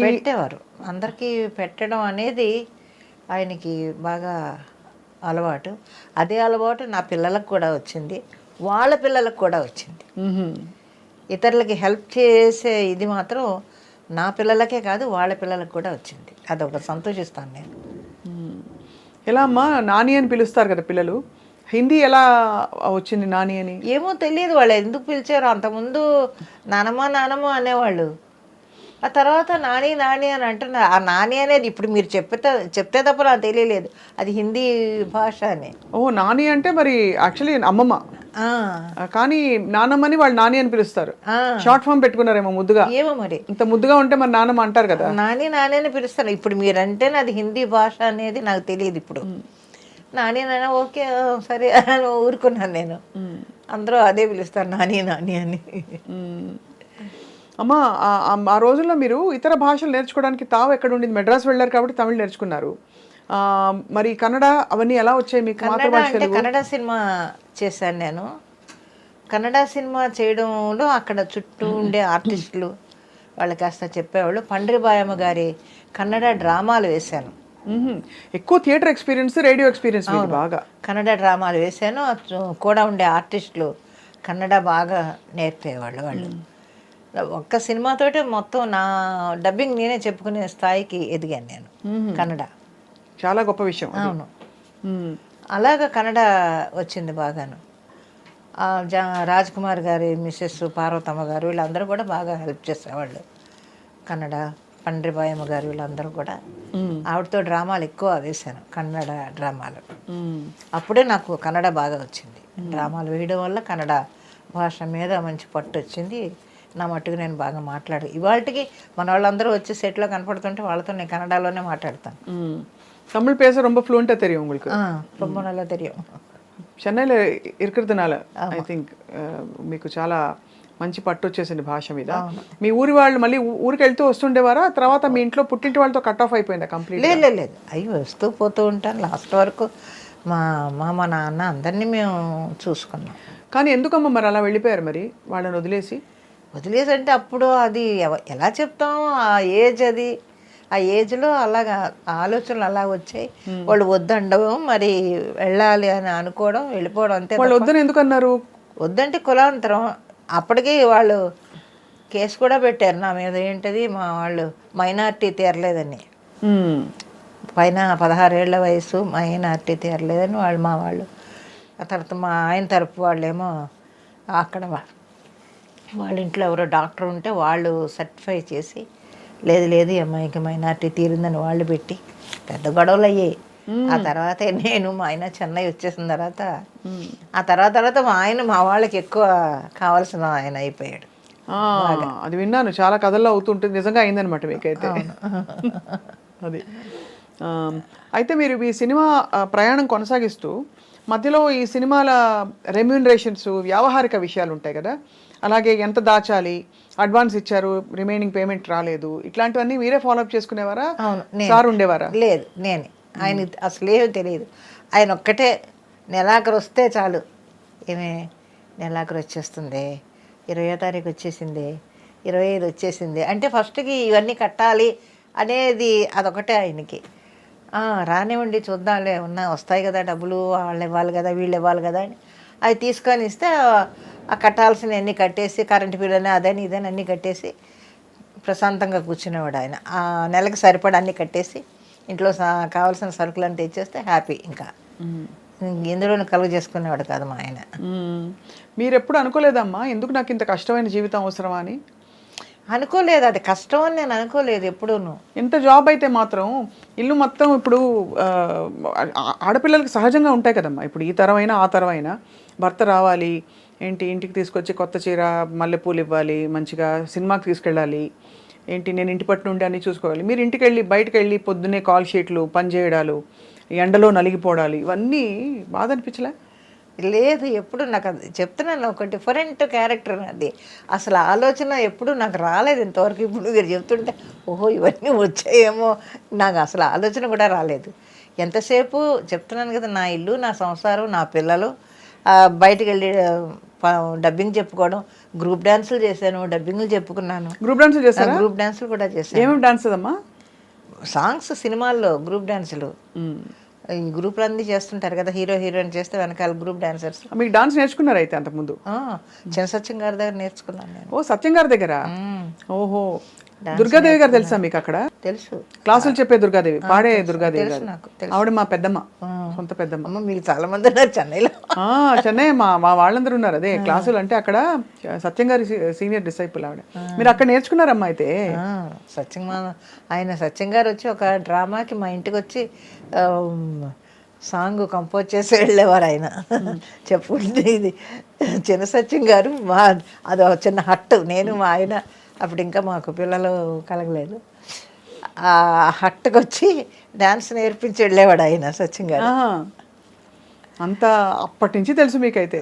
[SPEAKER 3] పెట్టేవారు, అందరికీ పెట్టడం అనేది ఆయనకి బాగా అలవాటు. అదే అలవాటు నా పిల్లలకు కూడా వచ్చింది, వాళ్ళ పిల్లలకు కూడా వచ్చింది. ఇతరులకి హెల్ప్ చేసే ఇది మాత్రం నా పిల్లలకే కాదు వాళ్ళ పిల్లలకు కూడా వచ్చింది. అదొక సంతోషిస్తాను నేను.
[SPEAKER 2] ఎలా అమ్మా నాని అని పిలుస్తారు కదా పిల్లలు, హిందీ ఎలా వచ్చింది నాని అని?
[SPEAKER 3] ఏమో తెలియదు వాళ్ళు ఎందుకు పిలిచారు. అంతకుముందు నానమ్మ నానమ్మ అనేవాళ్ళు, ఆ తర్వాత నాని నాని అని అంటున్నారు. ఆ నాని అనేది ఇప్పుడు మీరు చెప్తే తప్ప నాకు తెలియలేదు అది హిందీ భాష అని.
[SPEAKER 2] ఓ నాని అంటే మరి యాక్చువల్లీ అమ్మమ్మ,
[SPEAKER 3] ఆ,
[SPEAKER 2] కానీ నానమ్మని వాళ్ళు నాని అని పిలుస్తారు.
[SPEAKER 3] ఆ.
[SPEAKER 2] షార్ట్ ఫామ్ పెట్టుకున్నారేమో ముద్దుగా.
[SPEAKER 3] ఏమో మరి
[SPEAKER 2] ఇంత ముద్దుగా ఉంటే మరి నానమ్మ అంటారు కదా.
[SPEAKER 3] నాని నాని అని పిలుస్తాను. ఇప్పుడు మీరంటేనే అది హిందీ భాష అనేది నాకు తెలియదు. ఇప్పుడు నాని నాని ఓకే సరే అని ఊరుకున్నాను నేను. అందరూ అదే పిలుస్తారు నాని నాని అని.
[SPEAKER 2] అమ్మ ఆ రోజుల్లో మీరు ఇతర భాషలు నేర్చుకోవడానికి తావు ఎక్కడ ఉండింది? మెడ్రాస్ వెళ్ళారు కాబట్టి తమిళ్ నేర్చుకున్నారు. మరి కన్నడ అవన్నీ ఎలా వచ్చాయి మీకు?
[SPEAKER 3] కన్నడ
[SPEAKER 2] మాతృభాష
[SPEAKER 3] అంటే
[SPEAKER 2] తెలుగు.
[SPEAKER 3] కన్నడ సినిమా చేశాను నేను. కన్నడ సినిమా చేయడంలో అక్కడ చుట్టూ ఉండే ఆర్టిస్టులు వాళ్ళు కాస్త చెప్పేవాళ్ళు. పండ్రిబాయమ్మ గారి కన్నడ డ్రామాలు వేశాను.
[SPEAKER 2] ఎక్కువ థియేటర్ ఎక్స్పీరియన్స్, రేడియో ఎక్స్పీరియన్స్ మీకు బాగా.
[SPEAKER 3] కన్నడ డ్రామాలు వేశాను. కూడా ఉండే ఆర్టిస్టులు కన్నడ బాగా నేర్పేవాళ్ళు వాళ్ళు. ఒక్క సినిమాతోటే మొత్తం నా డబ్బింగ్ నేనే చెప్పుకునే స్థాయికి ఎదిగాను నేను కన్నడ.
[SPEAKER 2] చాలా గొప్ప విషయం.
[SPEAKER 3] అవును, అలాగా కన్నడ వచ్చింది బాగాను. రాజ్ కుమార్ గారి మిస్సెస్ పార్వతమ్మ గారు వీళ్ళందరూ కూడా బాగా హెల్ప్ చేసేవాళ్ళు. కన్నడ పండ్రిబాయమ్మ గారు వీళ్ళందరూ కూడా ఆవిడతో డ్రామాలు ఎక్కువ వేశాను, కన్నడ డ్రామాలు. అప్పుడే నాకు కన్నడ బాగా వచ్చింది. డ్రామాలు వేయడం వల్ల కన్నడ భాష మీద మంచి పట్టు వచ్చింది. నా మట్టుకు నేను బాగా ఇవాళకి మన వాళ్ళందరూ వచ్చి సెట్లో కనపడుతుంటే వాళ్ళతో నేను కన్నడలోనే మాట్లాడతాను.
[SPEAKER 2] தமிழ் பேச ரொம்ப ஃப்ளூயண்டா தெரியும் உங்களுக்கு?
[SPEAKER 3] ரொம்ப நல்லா தெரியும்.
[SPEAKER 2] చెన్నైలో ఇరుకుతునాల ఐ థింక్ మీకు చాలా మంచి పట్టు వచ్చేసింది భాష మీద. మీ ఊరి వాళ్ళు మళ్ళీ ఊరికి వెళ్తూ వస్తుండేవారా? తర్వాత మీ ఇంట్లో పుట్టింటి వాళ్ళతో కట్ ఆఫ్ అయిపోయిందా కంప్లీట్?
[SPEAKER 3] లేదు అయ్యి వస్తూ పోతూ ఉంటాను. లాస్ట్ వరకు మా నాన్న అందరినీ మేము చూసుకున్నాం.
[SPEAKER 2] కానీ ఎందుకమ్మా మరి అలా వెళ్ళిపోయారు మరి వాళ్ళని వదిలేసి?
[SPEAKER 3] అంటే అప్పుడు అది ఎలా చెప్తాం, ఆ ఏజ్ అది, ఆ ఏజ్లో అలాగా ఆలోచనలు అలా వచ్చాయి. వాళ్ళు వద్దండవు, మరి వెళ్ళాలి అని అనుకోవడం, వెళ్ళిపోవడం అంతే.
[SPEAKER 2] వాళ్ళు వద్దని ఎందుకు అన్నారు?
[SPEAKER 3] వద్దంటే కులాంతరం. అప్పటికి వాళ్ళు కేసు కూడా పెట్టారు నా మీద. ఏంటది, మా వాళ్ళు మైనార్టీ తీరలేదని, పైన 16 ఏళ్ల వయసు మైనార్టీ తీరలేదని మా వాళ్ళు. ఆ తర్వాత మా ఆయన తరపు వాళ్ళేమో అక్కడ వాళ్ళ ఇంట్లో ఎవరో డాక్టర్ ఉంటే వాళ్ళు సర్టిఫై చేసి లేదు ఈ అమ్మాయికి మైనార్టీ తీరిందని వాళ్ళు పెట్టి పెద్ద గొడవలు అయ్యాయి. ఆ తర్వాత నేను మా ఆయన చెన్నై వచ్చేసిన తర్వాత ఆ తర్వాత మా వాళ్ళకి ఎక్కువ కావాల్సిన ఆయన అయిపోయాడు.
[SPEAKER 2] అది విన్నాను, చాలా కథల్లో అవుతుంటుంది. నిజంగా అయిందనమాట మీకైతే అది. అయితే మీరు ఈ సినిమా ప్రయాణం కొనసాగిస్తూ మధ్యలో ఈ సినిమాల రెమ్యూనరేషన్స్, వ్యావహారిక విషయాలు ఉంటాయి కదా, అలాగే ఎంత దాచాలి, అడ్వాన్స్ ఇచ్చారు రిమైనింగ్ పేమెంట్ రాలేదు, ఇట్లాంటివన్నీ మీరే ఫాలోఅప్ చేసుకునేవారా? సార్ ఉండేవారా?
[SPEAKER 3] లేదు, నేనే. ఆయన అసలు ఏమీ తెలియదు. ఆయన ఒక్కటే నెలాఖరు వస్తే చాలు, ఏమే నెలాఖరు వచ్చేస్తుంది, 20వ తారీఖు వచ్చేసింది, 25 వచ్చేసింది అంటే ఫస్ట్కి ఇవన్నీ కట్టాలి అనేది అదొకటే ఆయనకి. రానివ్వండి చూద్దాంలే, వస్తాయి కదా డబ్బులు, వాళ్ళు ఇవ్వాలి కదా వీళ్ళు ఇవ్వాలి కదా అని అవి తీసుకొని ఇస్తే ఆ కట్టాల్సిన అన్నీ కట్టేసి, కరెంటు బిల్ అని అదని ఇదని అన్నీ కట్టేసి ప్రశాంతంగా కూర్చునేవాడు ఆయన. ఆ నెలకి సరిపడా అన్నీ కట్టేసి ఇంట్లో కావాల్సిన సరుకులను తెచ్చేస్తే హ్యాపీ. ఇంకా ఎందులోనూ కలుగు చేసుకునేవాడు కాదు మా ఆయన.
[SPEAKER 2] మీరు ఎప్పుడు అనుకోలేదమ్మా ఎందుకు నాకు ఇంత కష్టమైన జీవితం అవసరమా అని?
[SPEAKER 3] అనుకోలేదు, అది కష్టం అని నేను అనుకోలేదు ఎప్పుడూను.
[SPEAKER 2] ఎంత జాబ్ అయితే మాత్రం ఇల్లు మొత్తం ఇప్పుడు ఆడపిల్లలకి సహజంగా ఉంటాయి కదమ్మా. ఇప్పుడు ఈ తరమైనా ఆ తరమైనా భర్త రావాలి, ఏంటి ఇంటికి తీసుకొచ్చి కొత్త చీర మల్లెపూలు ఇవ్వాలి, మంచిగా సినిమాకి తీసుకెళ్ళాలి, ఏంటి నేను ఇంటి పట్టు నుండి అన్నీ చూసుకోవాలి. మీరు ఇంటికి వెళ్ళి బయటకు వెళ్ళి పొద్దున్నే కాల్ షీట్లు పని చేయడాలు, ఎండలో నలిగిపోవడాలు, ఇవన్నీ బాధ అనిపించలే?
[SPEAKER 3] లేదు, ఎప్పుడు నాకు అది చెప్తున్నాను, ఒక డిఫరెంట్ క్యారెక్టర్ అది. అసలు ఆలోచన ఎప్పుడు నాకు రాలేదు ఇంతవరకు. ఇప్పుడు మీరు చెప్తుంటే ఓహో ఇవన్నీ వచ్చాయేమో, నాకు అసలు ఆలోచన కూడా రాలేదు. ఎంతసేపు చెప్తున్నాను కదా, నా ఇల్లు, నా సంసారం, నా పిల్లలు, బయటకు వెళ్ళి డబ్బింగ్ చెప్పుకోవడం, గ్రూప్ డాన్సులు చేశాను, డబ్బింగ్లు చెప్పుకున్నాను.
[SPEAKER 2] గ్రూప్ డాన్సులు చేశాను?
[SPEAKER 3] గ్రూప్ డాన్సులు కూడా చేశాను.
[SPEAKER 2] ఏమేమి డాన్స్ అమ్మా?
[SPEAKER 3] సాంగ్స్, సినిమాల్లో గ్రూప్ డాన్సులు. ఈ గ్రూప్లు అన్నీ చేస్తుంటారు కదా, హీరో హీరోయిన్ చేస్తే వెనకాల గ్రూప్ డాన్సర్స్.
[SPEAKER 2] మీకు డాన్స్ నేర్చుకున్నారు అయితే అంతకుముందు?
[SPEAKER 3] చిన్న సత్యం గారి దగ్గర నేర్చుకున్నాను నేను.
[SPEAKER 2] ఓ, సత్యం గారి దగ్గర? ఓహో. దుర్గాదేవి గారు తెలుసా మీకు అక్కడ?
[SPEAKER 3] తెలుసు.
[SPEAKER 2] క్లాసులు చెప్పే దుర్గాదేవి, పాడే దుర్గాదేవి
[SPEAKER 3] తెలుసు
[SPEAKER 2] గారు.
[SPEAKER 3] నాకు, తెలుసు.
[SPEAKER 2] ఆవిడ మా పెద్దమ్మ, సొంత పెద్దమ్మ.
[SPEAKER 3] అమ్మ మీకు చాలా మంది ఉన్నారు చెన్నైలో.
[SPEAKER 2] చెన్నై మా మా వాళ్ళందరూ ఉన్నారు. అదే క్లాసులు అంటే అక్కడ సత్యం గారి సీనియర్ డిసైపుల్ ఆవిడ. మీరు అక్కడ నేర్చుకున్నారమ్మా అయితే?
[SPEAKER 3] ఆయన సత్యం గారు వచ్చి ఒక డ్రామాకి మా ఇంటికి వచ్చి సాంగ్ కంపోజ్ చేసి వెళ్ళేవారు ఆయన. చెప్పుకుంటే ఇది చిన్న సత్యం గారు మా అది ఒక చిన్న హట్టు. నేను మా ఆయన అప్పుడు ఇంకా మాకు పిల్లలు కలగలేదు. ఆ హట్టుకు వచ్చి డ్యాన్స్ నేర్పించి వెళ్ళేవాడు ఆయన సత్యం గారు.
[SPEAKER 2] అంత అప్పటి నుంచి తెలుసు మీకైతే.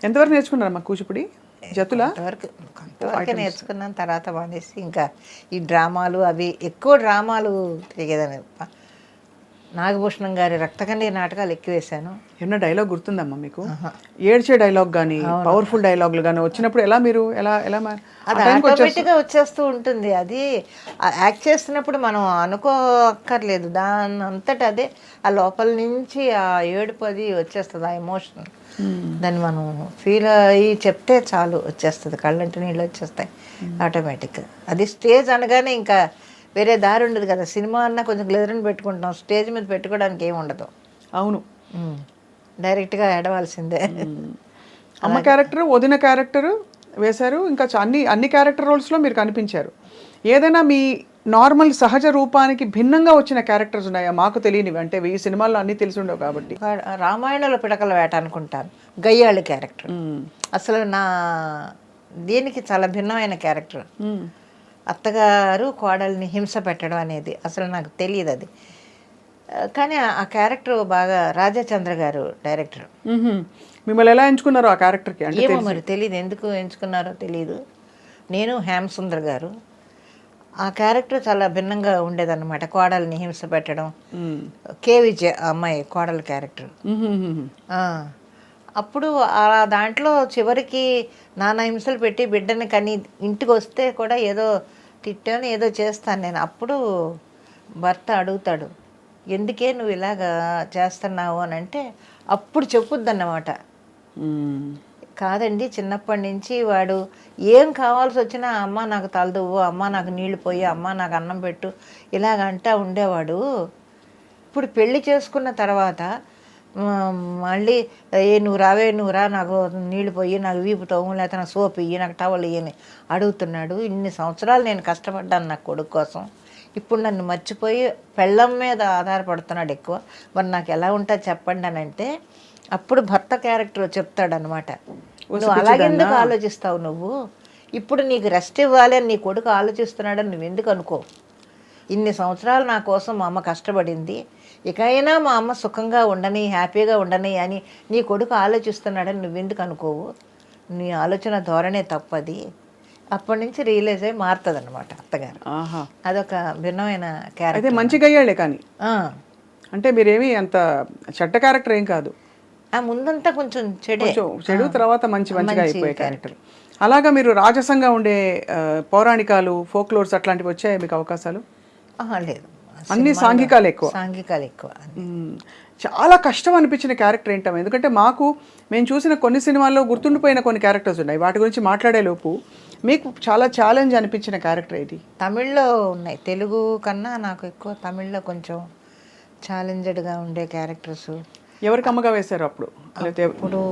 [SPEAKER 2] ఎంతవరకు నేర్చుకున్నారమ్మా కూచిపూడి? జతుల
[SPEAKER 3] కొంతవరకు నేర్చుకున్నాను. తర్వాత మానేసి ఇంకా ఈ డ్రామాలు అవి ఎక్కువ డ్రామాలు తిరిగేదాన్ని. నాగభూషణం గారి రక్తకండి నాటకాలు ఎక్కువ వేశాను.
[SPEAKER 2] ఏమన్నా డైలాగ్ గుర్తుందమ్మా మీకు? ఏడ్చే డైలాగ్ కానీ పవర్ఫుల్ డైలాగులు కానీ వచ్చినప్పుడు ఎలా మీరు ఎలా ఎలా
[SPEAKER 3] అది ఆటోమేటిక్గా వచ్చేస్తూ ఉంటుంది. అది యాక్ట్ చేస్తున్నప్పుడు మనం అనుకోక్కర్లేదు, దాని అంతటా అదే ఆ లోపల నుంచి ఆ ఏడుపు అది వచ్చేస్తుంది, ఆ ఎమోషన్. దాన్ని మనం ఫీల్ అయ్యి చెప్తే చాలు వచ్చేస్తుంది, కళ్ళంటి నీళ్ళు వచ్చేస్తాయి ఆటోమేటిక్గా. అది స్టేజ్ అనగానే ఇంకా వేరే దారి ఉండదు కదా. సినిమా అన్నా కొంచెం గ్లిజరిన్ పెట్టుకుంటాం, స్టేజ్ మీద పెట్టుకోవడానికి ఏమి ఉండదు.
[SPEAKER 2] అవును,
[SPEAKER 3] డైరెక్ట్గా ఏడవలసిందే.
[SPEAKER 2] అమ్మ క్యారెక్టర్, వదిన క్యారెక్టర్ వేశారు, ఇంకా అన్ని క్యారెక్టర్ రోల్స్లో మీరు కనిపించారు. ఏదైనా మీ నార్మల్ సహజ రూపానికి భిన్నంగా వచ్చిన క్యారెక్టర్స్ ఉన్నాయా మాకు తెలియనివి? అంటే 1000 సినిమాల్లో అన్నీ తెలిసి ఉండవు కాబట్టి.
[SPEAKER 3] రామాయణంలో పిడకల వేట అనుకుంటాను, గయ్యాళి క్యారెక్టర్. అసలు నా దీనికి చాలా భిన్నమైన క్యారెక్టర్. అత్తగారు కోడల్ని హింస పెట్టడం అనేది అసలు నాకు తెలియదు అది. కానీ ఆ క్యారెక్టర్ బాగా రాజాచంద్ర గారు డైరెక్టర్.
[SPEAKER 2] మిమ్మల్ని ఎలా ఎంచుకున్నారో ఆ క్యారెక్టర్కి?
[SPEAKER 3] ఏమో మరి తెలియదు, ఎందుకు ఎంచుకున్నారో తెలియదు. నేను హేమసుందర్ గారు ఆ క్యారెక్టర్ చాలా భిన్నంగా ఉండేదన్నమాట. కోడల్ని హింస పెట్టడం. కే విజయ అమ్మాయి కోడల క్యారెక్టర్. అప్పుడు ఆ దాంట్లో చివరికి నానా హింసలు పెట్టి బిడ్డని కని ఇంటికి వస్తే కూడా ఏదో తిట్టాను, ఏదో చేస్తాను నేను. అప్పుడు భర్త అడుగుతాడు, ఎందుకే నువ్వు ఇలాగా చేస్తున్నావు అని అంటే అప్పుడు చెప్పుద్దన్నమాట. కాదండి, చిన్నప్పటి నుంచి వాడు ఏం కావాల్సి వచ్చినా అమ్మ నాకు తలదువ్వు, అమ్మ నాకు నీళ్లు పోయి, అమ్మ నాకు అన్నం పెట్టు ఇలాగంటా ఉండేవాడు. ఇప్పుడు పెళ్లి చేసుకున్న తర్వాత మళ్ళీ నువ్వు రా నాకు నీళ్ళు పోయి, నాకు వీపు తవ్వు, లేకపోతే నాకు సోప్ ఇయ్యి, నాకు టవల్ ఇయ్యని అడుగుతున్నాడు. ఇన్ని సంవత్సరాలు నేను కష్టపడ్డాను నా కొడుకు కోసం. ఇప్పుడు నన్ను మర్చిపోయి పెళ్ళం మీద ఆధారపడుతున్నాడు ఎక్కువ. మరి నాకు ఎలా ఉంటుంది చెప్పండి అని అంటే అప్పుడు భర్త క్యారెక్టర్ చెప్తాడనమాట, నువ్వు అలాగెందుకు ఆలోచిస్తావు, నువ్వు ఇప్పుడు నీకు రెస్ట్ ఇవ్వాలి అని నీ కొడుకు ఆలోచిస్తున్నాడని నువ్వు ఎందుకు అనుకో. ఇన్ని సంవత్సరాలు నా కోసం మా అమ్మ కష్టపడింది, ఇకైనా మా అమ్మ సుఖంగా ఉండని, హ్యాపీగా ఉండని అని నీ కొడుకు ఆలోచిస్తున్నాడని నువ్వెందుకు అనుకోవు. నీ ఆలోచన ధోరణే తప్పది. అప్పటి నుంచి రియలైజ్ అయ్యి మారుతుంది అనమాట అత్తగారు. అదొక భిన్నమైన క్యారెక్టర్.
[SPEAKER 2] మంచిగా అయ్యాడే కానీ అంటే మీరేమి అంత చెడ్డ క్యారెక్టర్ ఏం కాదు.
[SPEAKER 3] ముందంతా కొంచెం
[SPEAKER 2] చెడు, తర్వాత మంచిగా అయిపోయే క్యారెక్టర్. అలాగా మీరు రాజసంగా ఉండే పౌరాణికాలు, ఫోక్లోర్స్ అట్లాంటివి వచ్చాయి మీకు అవకాశాలు?
[SPEAKER 3] లేదు,
[SPEAKER 2] అన్ని సాంఘికాలు ఎక్కువ. చాలా కష్టం అనిపించిన క్యారెక్టర్ ఏంటమ్మా? ఎందుకంటే మేము చూసిన కొన్ని సినిమాల్లో గుర్తుండిపోయిన కొన్ని క్యారెక్టర్స్ ఉన్నాయి, వాటి గురించి మాట్లాడే లోపు మీకు చాలా ఛాలెంజ్ అనిపించిన క్యారెక్టర్ ఏది?
[SPEAKER 3] తమిళ్లో ఉన్నాయి, తెలుగు కన్నా నాకు ఎక్కువ తమిళ్లో కొంచెం ఛాలెంజ్డ్గా ఉండే క్యారెక్టర్స్.
[SPEAKER 2] ఎవరికి అమ్మగా వేశారు అప్పుడు?
[SPEAKER 3] ఇప్పుడు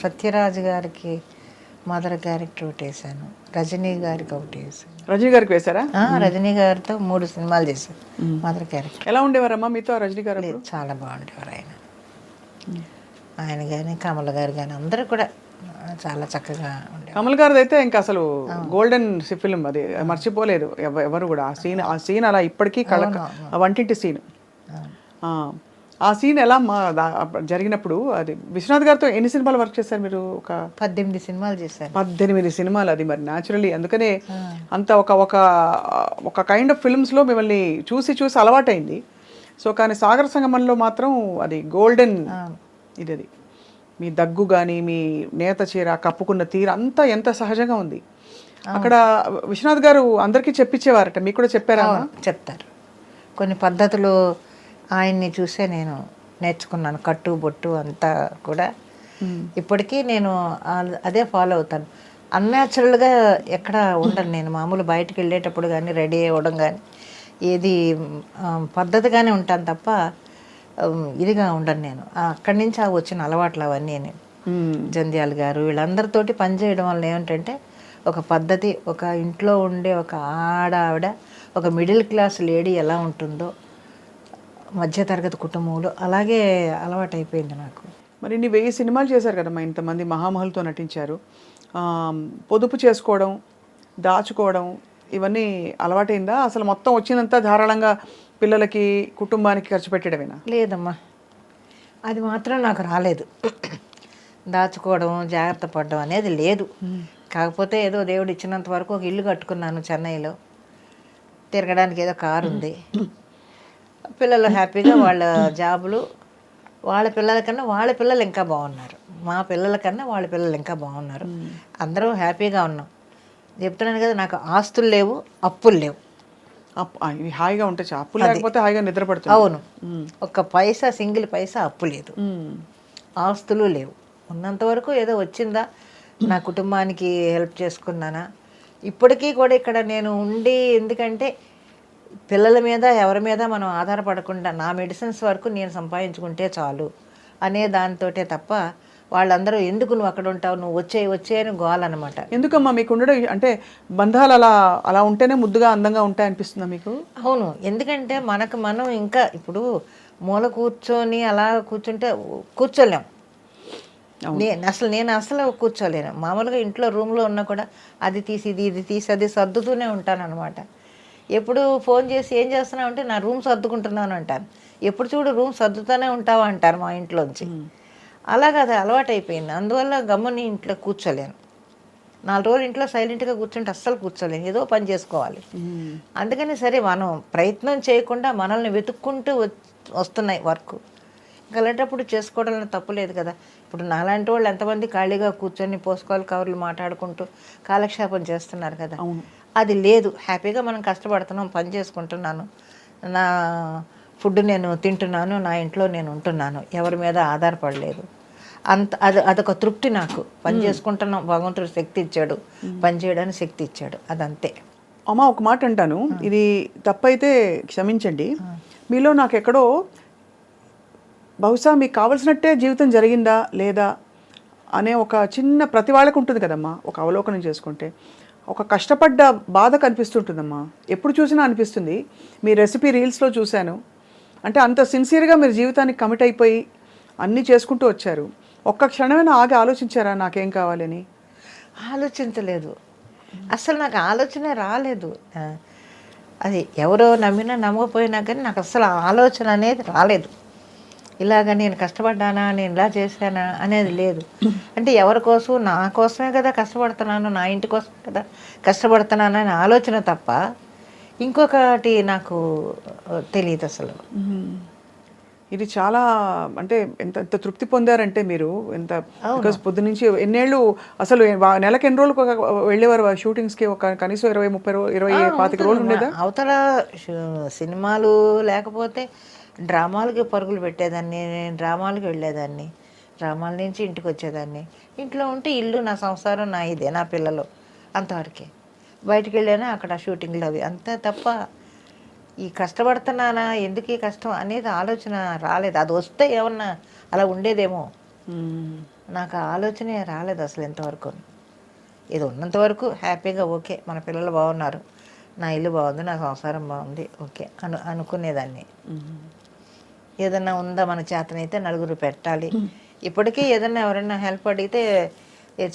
[SPEAKER 3] సత్యరాజ్ గారికి మదర్ క్యారెక్టర్ ఒకటి వేసాను, రజనీ గారికి ఒకటి వేసాను.
[SPEAKER 2] రజనీ గారికి వేశారా?
[SPEAKER 3] రజనీ గారితో 3 సినిమాలు చేశాను మదర్ క్యారెక్టర్.
[SPEAKER 2] ఎలా ఉండేవారమ్మా మీతో రజనీ గారు?
[SPEAKER 3] చాలా బాగుండేవారు ఆయన కానీ కమల్ గారు కానీ అందరూ కూడా చాలా చక్కగా ఉండేవారు.
[SPEAKER 2] కమల్ గారిది అయితే ఇంకా అసలు గోల్డెన్ ఫిల్మ్, అది మర్చిపోలేదు ఎవరు కూడా. ఆ సీన్ అలా ఇప్పటికీ వంటింటి సీన్, ఆ సీన్ ఎలా జరిగినప్పుడు. అది విశ్వనాథ్ గారితో ఎన్ని సినిమాలు వర్క్ చేశారు మీరు? ఒక
[SPEAKER 3] 18 సినిమాలు చేశారు.
[SPEAKER 2] 18 సినిమాలు. అది మరి న్యాచురలీ అందుకనే అంత ఒక కైండ్ ఆఫ్ ఫిల్మ్స్లో మిమ్మల్ని చూసి అలవాటైంది. సో కానీ సాగర సంగమంలో మాత్రం అది గోల్డెన్ ఇది. మీ దగ్గు కానీ, మీ నేత చీర కప్పుకున్న తీరు అంతా ఎంత సహజంగా ఉంది. అక్కడ విశ్వనాథ్ గారు అందరికీ చెప్పించేవారట, మీకు కూడా చెప్పారా?
[SPEAKER 3] చెప్తారు. కొన్ని పద్ధతులు ఆయన్ని చూసే నేను నేర్చుకున్నాను, కట్టు బొట్టు అంతా కూడా. ఇప్పటికీ నేను అదే ఫాలో అవుతాను. అన్యాచురల్గా ఎక్కడ ఉండను నేను. మామూలు బయటకు వెళ్ళేటప్పుడు కానీ రెడీ అవ్వడం కానీ ఏది పద్ధతిగానే ఉంటాను తప్ప ఇదిగా ఉండను నేను. అక్కడి నుంచి వచ్చిన అలవాట్లు అవన్నీ నేను. జంధ్యాల గారు వీళ్ళందరితోటి పనిచేయడం వల్ల ఏమిటంటే ఒక పద్ధతి, ఒక ఇంట్లో ఉండే ఒక ఆవిడ ఒక మిడిల్ క్లాస్ లేడీ ఎలా ఉంటుందో మధ్యతరగతి కుటుంబంలో అలాగే అలవాటైపోయింది నాకు.
[SPEAKER 2] మరి ఇన్ని 1000 సినిమాలు చేశారు కదమ్మా, ఇంతమంది మహామహులతో నటించారు. పొదుపు చేసుకోవడం, దాచుకోవడం ఇవన్నీ అలవాటైందా? అసలు మొత్తం వచ్చినంత ధారాళంగా పిల్లలకి కుటుంబానికి ఖర్చు పెట్టడమేనా?
[SPEAKER 3] లేదమ్మా, అది మాత్రం నాకు రాలేదు. దాచుకోవడం, జాగ్రత్త పడడం అనేది లేదు. కాకపోతే ఏదో దేవుడు ఇచ్చినంత వరకు ఒక ఇల్లు కట్టుకున్నాను చెన్నైలో. తిరగడానికి ఏదో కారు ఉంది. పిల్లలు హ్యాపీగా వాళ్ళ జాబులు, వాళ్ళ పిల్లల కన్నా వాళ్ళ పిల్లలు ఇంకా బాగున్నారు, మా పిల్లల కన్నా వాళ్ళ పిల్లలు ఇంకా బాగున్నారు. అందరూ హ్యాపీగా ఉన్నాం. చెప్తున్నాను కదా, నాకు ఆస్తులు లేవు, అప్పులు లేవు.
[SPEAKER 2] హాయిగా ఉంటే అప్పు లేకపోతే హాయిగా నిద్రపడుతుంది.
[SPEAKER 3] అవును, ఒక్క పైసా, సింగిల్ పైసా అప్పు లేదు, ఆస్తులు లేవు. ఉన్నంత వరకు ఏదో వచ్చిందా, నా కుటుంబానికి హెల్ప్ చేసుకున్నానా. ఇప్పటికీ కూడా ఇక్కడ నేను ఉండి, ఎందుకంటే పిల్లల మీద ఎవరి మీద మనం ఆధారపడకుండా నా మెడిసిన్స్ వరకు నేను సంపాదించుకుంటే చాలు అనే దానితోటే తప్ప వాళ్ళందరూ ఎందుకు నువ్వు అక్కడ ఉంటావు, నువ్వు వచ్చే అని గోలన్నమాట.
[SPEAKER 2] ఎందుకమ్మా మీకు ఉండడం, అంటే బంధాలు అలా ఉంటేనే ముద్దుగా అందంగా ఉంటాయి అనిపిస్తుందా మీకు?
[SPEAKER 3] అవును, ఎందుకంటే మనం ఇంకా ఇప్పుడు మూల కూర్చొని అలా కూర్చుంటే కూర్చోలేం. నేను అసలు కూర్చోలేను. మామూలుగా ఇంట్లో రూమ్లో ఉన్నా కూడా అది తీసి ఇది తీసి అది సర్దుతూనే ఉంటాను అనమాట. ఎప్పుడు ఫోన్ చేసి ఏం చేస్తున్నావు అంటే నా రూమ్ సర్దుకుంటున్నాను అంటాను. ఎప్పుడు చూడు రూమ్ సర్దుతూనే ఉంటావా అంటారు మా ఇంట్లోంచి. అలాగా అది అలవాటైపోయింది. అందువల్ల గమ్ముని ఇంట్లో కూర్చోలేను. 4 రోజులు ఇంట్లో సైలెంట్గా కూర్చుంటే అస్సలు కూర్చోలేను, ఏదో పని చేసుకోవాలి. అందుకని సరే మనం ప్రయత్నం చేయకుండా మనల్ని వెతుక్కుంటూ వస్తున్నాయి వర్క్. ఇంకా అలాంటప్పుడు చేసుకోవడంలో తప్పు లేదు కదా. ఇప్పుడు నాలాంటి వాళ్ళు ఎంతమంది ఖాళీగా కూర్చొని పోసుకోవాలి కవర్లు మాట్లాడుకుంటూ కాలక్షేపం చేస్తున్నారు కదా. అది లేదు. హ్యాపీగా మనం కష్టపడుతున్నాం, పని చేసుకుంటున్నాను, నా ఫుడ్ నేను తింటున్నాను, నా ఇంట్లో నేను ఉంటున్నాను, ఎవరి మీద ఆధారపడలేదు. అదొక తృప్తి నాకు. పని చేసుకుంటున్నాం, భగవంతుడు శక్తి ఇచ్చాడు, పని చేయడానికి శక్తి ఇచ్చాడు, అదంతే.
[SPEAKER 2] అమ్మ ఒక మాట అంటాను, ఇది తప్పైతే క్షమించండి. మీలో నాకు ఎక్కడో బహుశా మీకు కావలసినట్టే జీవితం జరిగిందా లేదా అనే ఒక చిన్న, ప్రతి వాళ్ళకు ఉంటుంది కదమ్మా, ఒక అవలోకనం చేసుకుంటే ఒక కష్టపడ్డ బాధ కనిపిస్తుంటుందమ్మా. ఎప్పుడు చూసినా అనిపిస్తుంది. మీ రెసిపీ రీల్స్లో చూశాను. అంటే అంత సిన్సియర్గా మీరు జీవితానికి కమిట్ అయిపోయి అన్నీ చేసుకుంటూ వచ్చారు. ఒక్క క్షణమైనా ఆగి ఆలోచించారా నాకేం కావాలని?
[SPEAKER 3] ఆలోచించలేదు అసలు, నాకు ఆలోచనే రాలేదు. అది ఎవరో నమ్మినా నమ్మకపోయినా కానీ నాకు అసలు ఆలోచన అనేది రాలేదు. ఇలాగ నేను కష్టపడ్డానా, నేను ఇలా చేశానా అనేది లేదు. అంటే ఎవరి కోసం, నా కోసమే కదా కష్టపడుతున్నాను, నా ఇంటి కోసం కదా కష్టపడుతున్నాను అనే ఆలోచన తప్ప ఇంకొకటి నాకు తెలియదు అసలు.
[SPEAKER 2] ఇది చాలా, అంటే ఎంత తృప్తి పొందారంటే మీరు, ఎంత బికాస్ పొద్దు నుంచి ఎన్నేళ్ళు అసలు నెలకు ఎన్ని రోజులు వెళ్ళేవారు షూటింగ్స్కి? ఒక కనీసం 20, 30, 25 రోజులు ఉండేదా?
[SPEAKER 3] అవతల సినిమాలు లేకపోతే డ్రామాలకి పరుగులు పెట్టేదాన్ని, నేను డ్రామాలకు వెళ్ళేదాన్ని, డ్రామాల నుంచి ఇంటికి వచ్చేదాన్ని. ఇంట్లో ఉంటే ఇల్లు, నా సంసారం, నా ఇదే, నా పిల్లలు, అంతవరకే. బయటికి వెళ్ళానా అక్కడ షూటింగ్లు అవి, అంతే తప్ప ఈ కష్టపడుతున్నానా, ఎందుకు ఈ కష్టం అనేది ఆలోచన రాలేదు. అది వస్తే ఏమన్నా అలా ఉండేదేమో, నాకు ఆలోచనే రాలేదు అసలు ఇంతవరకు. ఇది ఉన్నంతవరకు హ్యాపీగా ఓకే, మన పిల్లలు బాగున్నారు, నా ఇల్లు బాగుంది, నా సంసారం బాగుంది, ఓకే అనుకునేదాన్ని. ఏదన్నా ఉందా మన చేతనైతే నలుగురు పెట్టాలి. ఇప్పటికీ ఏదన్నా ఎవరైనా హెల్ప్ అడిగితే,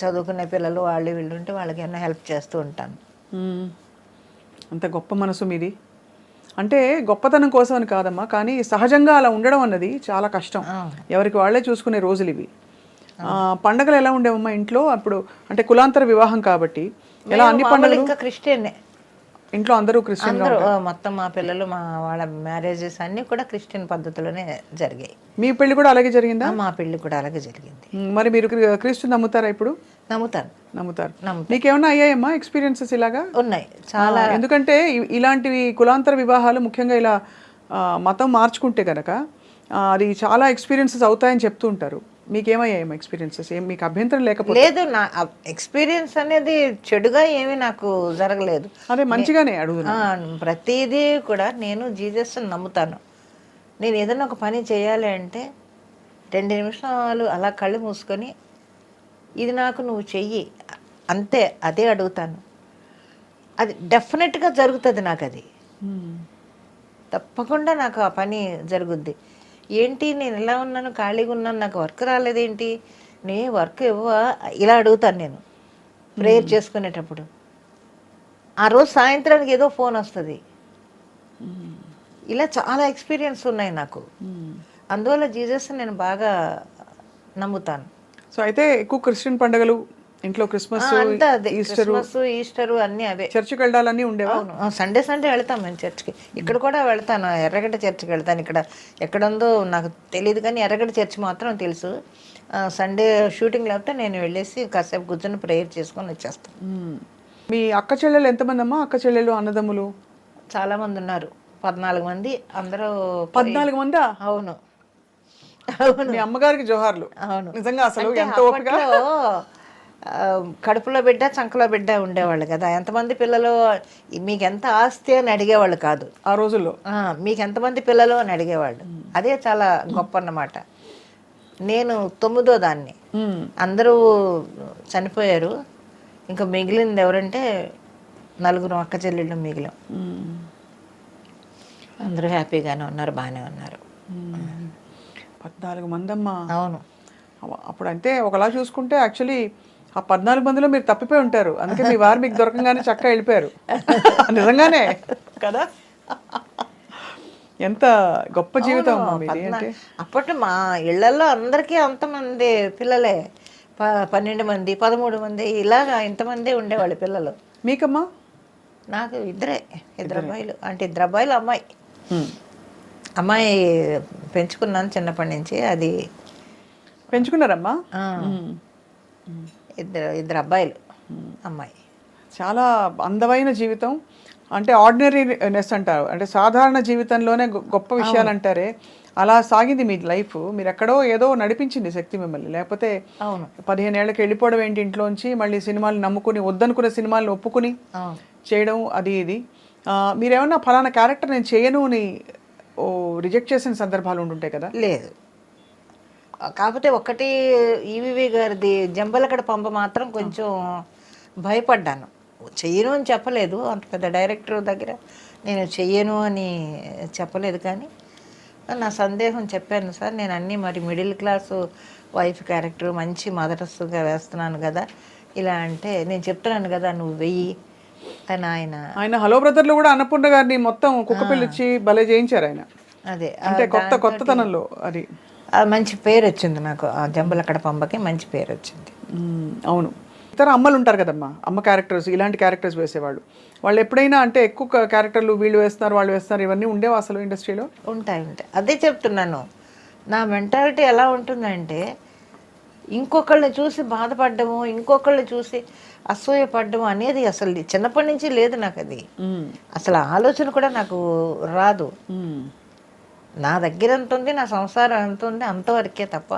[SPEAKER 3] చదువుకునే పిల్లలు వాళ్ళు వీళ్ళు ఉంటే వాళ్ళకి ఏమైనా హెల్ప్ చేస్తూ ఉంటాను.
[SPEAKER 2] అంత గొప్ప మనసు మీది. అంటే గొప్పతనం కోసం అని కాదమ్మా, కానీ సహజంగా అలా ఉండడం అన్నది చాలా కష్టం. ఎవరికి వాళ్ళే చూసుకునే రోజులు ఇవి. పండగలు ఎలా ఉండేవమ్మా ఇంట్లో అప్పుడు? అంటే కులాంతర వివాహం కాబట్టి ఎలా అన్ని పండుగలు?
[SPEAKER 3] ఇంకా క్రిస్టియన్
[SPEAKER 2] ఇంట్లో అందరూ క్రిస్టియన్,
[SPEAKER 3] మొత్తం మా పిల్లలు, మా వాళ్ళ మ్యారేజెస్ అన్నీ కూడా క్రిస్టియన్ పద్ధతిలోనే జరిగాయి.
[SPEAKER 2] మీ పెళ్లి కూడా అలాగే జరిగిందా?
[SPEAKER 3] మా పెళ్లి కూడా అలాగే జరిగింది.
[SPEAKER 2] మరి మీరు క్రీస్తు నమ్ముతారా ఇప్పుడు?
[SPEAKER 3] నమ్ముతారు.
[SPEAKER 2] మీకేమన్నా అయ్యాయమ్మా ఎక్స్పీరియన్సెస్ ఇలాగా?
[SPEAKER 3] ఉన్నాయి చాలా.
[SPEAKER 2] ఎందుకంటే ఇలాంటివి కులాంతర వివాహాలు ముఖ్యంగా ఇలా మతం మార్చుకుంటే కనుక అది చాలా ఎక్స్పీరియన్సెస్ అవుతాయని చెప్తూ ఉంటారు. మీకేమయ్యాయి ఎక్స్పీరియన్సెస్? ఏం మీకు అభ్యంతరం లేకపోతే?
[SPEAKER 3] లేదు, నా ఎక్స్పీరియన్స్ అనేది చెడుగా ఏమీ నాకు జరగలేదు.
[SPEAKER 2] అదే మంచిగానే అడుగుతున్నా.
[SPEAKER 3] ప్రతిదీ కూడా నేను జీసస్ని నమ్ముతాను. నేను ఏదైనా ఒక పని చేయాలి అంటే 2 నిమిషాలు అలా కళ్ళు మూసుకొని ఇది నాకు నువ్వు చెయ్యి అంతే, అదే అడుగుతాను. అది డెఫినెట్గా జరుగుతుంది నాకు. అది తప్పకుండా నాకు ఆ పని జరుగుద్ది. ఏంటి నేను ఎలా ఉన్నాను, ఖాళీగా ఉన్నాను, నాకు వర్క్ రాలేదేంటి, నే వర్క్ ఇవ్వవా, ఇలా అడుగుతాను నేను ప్రేయర్ చేసుకునేటప్పుడు. ఆ రోజు సాయంత్రానికి ఏదో ఫోన్ వస్తుంది. ఇలా చాలా ఎక్స్పీరియన్స్ ఉన్నాయి నాకు. అందువల్ల జీసస్ నేను బాగా నమ్ముతాను.
[SPEAKER 2] సో అయితే ఎక్కువ క్రిస్టియన్ పండుగలు ఇంట్లో క్రిస్మస్,
[SPEAKER 3] అంతా అదే,
[SPEAKER 2] ఈస్టర్,
[SPEAKER 3] ఈస్టరు అన్నీ అవే.
[SPEAKER 2] చర్చికి వెళ్ళాలని ఉండేవా?
[SPEAKER 3] అవును, సండే వెళ్తాం మేము చర్చ్కి. ఇక్కడ కూడా వెళ్తాను, ఎర్రగడ్డ చర్చికి వెళ్తాను. ఇక్కడ ఎక్కడుందో నాకు తెలియదు కానీ ఎర్రగడ్డ చర్చి మాత్రం తెలుసు. సండే షూటింగ్ లేకపోతే నేను వెళ్ళేసి కాసేపు కూర్చొని ప్రేయర్ చేసుకొని వచ్చేస్తాను.
[SPEAKER 2] మీ అక్క చెల్లెలు ఎంతమంది అమ్మా? అక్క చెల్లెలు అన్నదమ్ములు
[SPEAKER 3] చాలామంది ఉన్నారు, 14 మంది. అందరూ
[SPEAKER 2] 14 మందా?
[SPEAKER 3] అవును.
[SPEAKER 2] మీ అమ్మగారికి జోహార్లు.
[SPEAKER 3] అవును,
[SPEAKER 2] నిజంగా అసలు
[SPEAKER 3] అంటే
[SPEAKER 2] ఎంత ఓపిక.
[SPEAKER 3] అప్పట్లో, కడుపులో బిడ్డ చంకలో బిడ్డ ఉండేవాళ్ళు కదా. ఎంతమంది పిల్లలు, మీకు ఎంత ఆస్తి అని అడిగేవాళ్ళు కాదు
[SPEAKER 2] ఆ రోజుల్లో.
[SPEAKER 3] మీకు ఎంతమంది పిల్లలు అని అడిగేవాళ్ళు. అదే చాలా గొప్ప అన్నమాట. నేను 9వ దాన్ని. అందరూ చనిపోయారు. ఇంకా మిగిలింది ఎవరంటే 4 అక్క చెల్లెళ్ళు మిగిలాం. అందరూ హ్యాపీగానే ఉన్నారు, బాగానే ఉన్నారు.
[SPEAKER 2] 14 మంది అమ్మా.
[SPEAKER 3] అవును.
[SPEAKER 2] అప్పుడు అంటే ఒకలా చూసుకుంటే యాక్చువల్లీ ఆ 14 మందిలో మీరు తప్పిపోయి ఉంటారు. అందుకే మీ వారు మీకు దొరకంగానే చక్కగా వెళ్ళిపోయారు. నిజంగానే కదా. ఎంత గొప్ప జీవితం అమ్మా మీది. అంటే
[SPEAKER 3] అప్పట్లో మా ఇళ్లలో అందరికీ అంతమంది పిల్లలే, 12 మంది 13 మంది ఇలాగా ఇంతమంది ఉండేవాళ్ళు పిల్లలు.
[SPEAKER 2] మీకమ్మా?
[SPEAKER 3] నాకు ఇద్దరు అబ్బాయిలు. అంటే 2 అబ్బాయిలు, అమ్మాయి పెంచుకున్నాను చిన్నప్పటి నుంచి. అది
[SPEAKER 2] పెంచుకున్నారమ్మా?
[SPEAKER 3] ఇద్దరు అబ్బాయిలు, అమ్మాయి.
[SPEAKER 2] చాలా అందమైన జీవితం. అంటే ఆర్డినరీనెస్ అంటారు, అంటే సాధారణ జీవితంలోనే గొప్ప విషయాలు అంటారే, అలా సాగింది మీ లైఫ్. మీరు ఎక్కడో ఏదో నడిపించింది శక్తి మిమ్మల్ని. లేకపోతే 15 ఏళ్ళకి వెళ్ళిపోవడం ఏంటి ఇంట్లోంచి, మళ్ళీ సినిమాలు నమ్ముకుని వద్దనుకున్న సినిమాలను ఒప్పుకుని చేయడం, అది ఇది. మీరేమన్నా ఫలానా క్యారెక్టర్ నేను చేయను అని రిజెక్ట్ చేసిన సందర్భాలు ఉంటుంటాయి కదా?
[SPEAKER 3] లేదు, కాకపోతే ఒకటి ఈవీవి గారిది జంబలకడ పంప మాత్రం కొంచెం భయపడ్డాను. చెయ్యను అని చెప్పలేదు, అంత పెద్ద డైరెక్టర్ దగ్గర నేను చెయ్యను అని చెప్పలేదు. కానీ నా సందేహం చెప్పాను, సార్ నేను అన్నీ మరి మిడిల్ క్లాసు వైఫ్ క్యారెక్టర్ మంచి మదరస్సుగా వేస్తున్నాను కదా, ఇలా అంటే నేను చెప్తున్నాను కదా నువ్వు వెయ్యి అని ఆయన
[SPEAKER 2] హలో బ్రదర్లో కూడా అన్నపూర్ణ గారిని మొత్తం కుక్క పిల్లిచ్చి భలే చేయించారు ఆయన.
[SPEAKER 3] అదే
[SPEAKER 2] అంటే కొత్తతనంలో అది
[SPEAKER 3] మంచి పేరు వచ్చింది నాకు. ఆ జంబలకడ పంపకి మంచి పేరు వచ్చింది.
[SPEAKER 2] అవును. ఇతర అమ్మలు ఉంటారు కదమ్మా, అమ్మ క్యారెక్టర్స్, ఇలాంటి క్యారెక్టర్స్ వేసేవాళ్ళు. వాళ్ళు ఎప్పుడైనా అంటే ఎక్కువ క్యారెక్టర్లు వీళ్ళు వేస్తున్నారు వాళ్ళు వేస్తున్నారు ఇవన్నీ ఉండేవా అసలు ఇండస్ట్రీలో?
[SPEAKER 3] ఉంటాయి. అదే చెప్తున్నాను, నా మెంటాలిటీ ఎలా ఉంటుందంటే ఇంకొకళ్ళని చూసి బాధపడ్డము, ఇంకొకళ్ళని చూసి అసూయపడ్డము అనేది అసలు చిన్నప్పటి నుంచి లేదు నాకు. అది అసలు ఆలోచన కూడా నాకు రాదు. నా దగ్గర ఎంత ఉంది, నా సంసారం ఎంత ఉంది, అంతవరకే తప్ప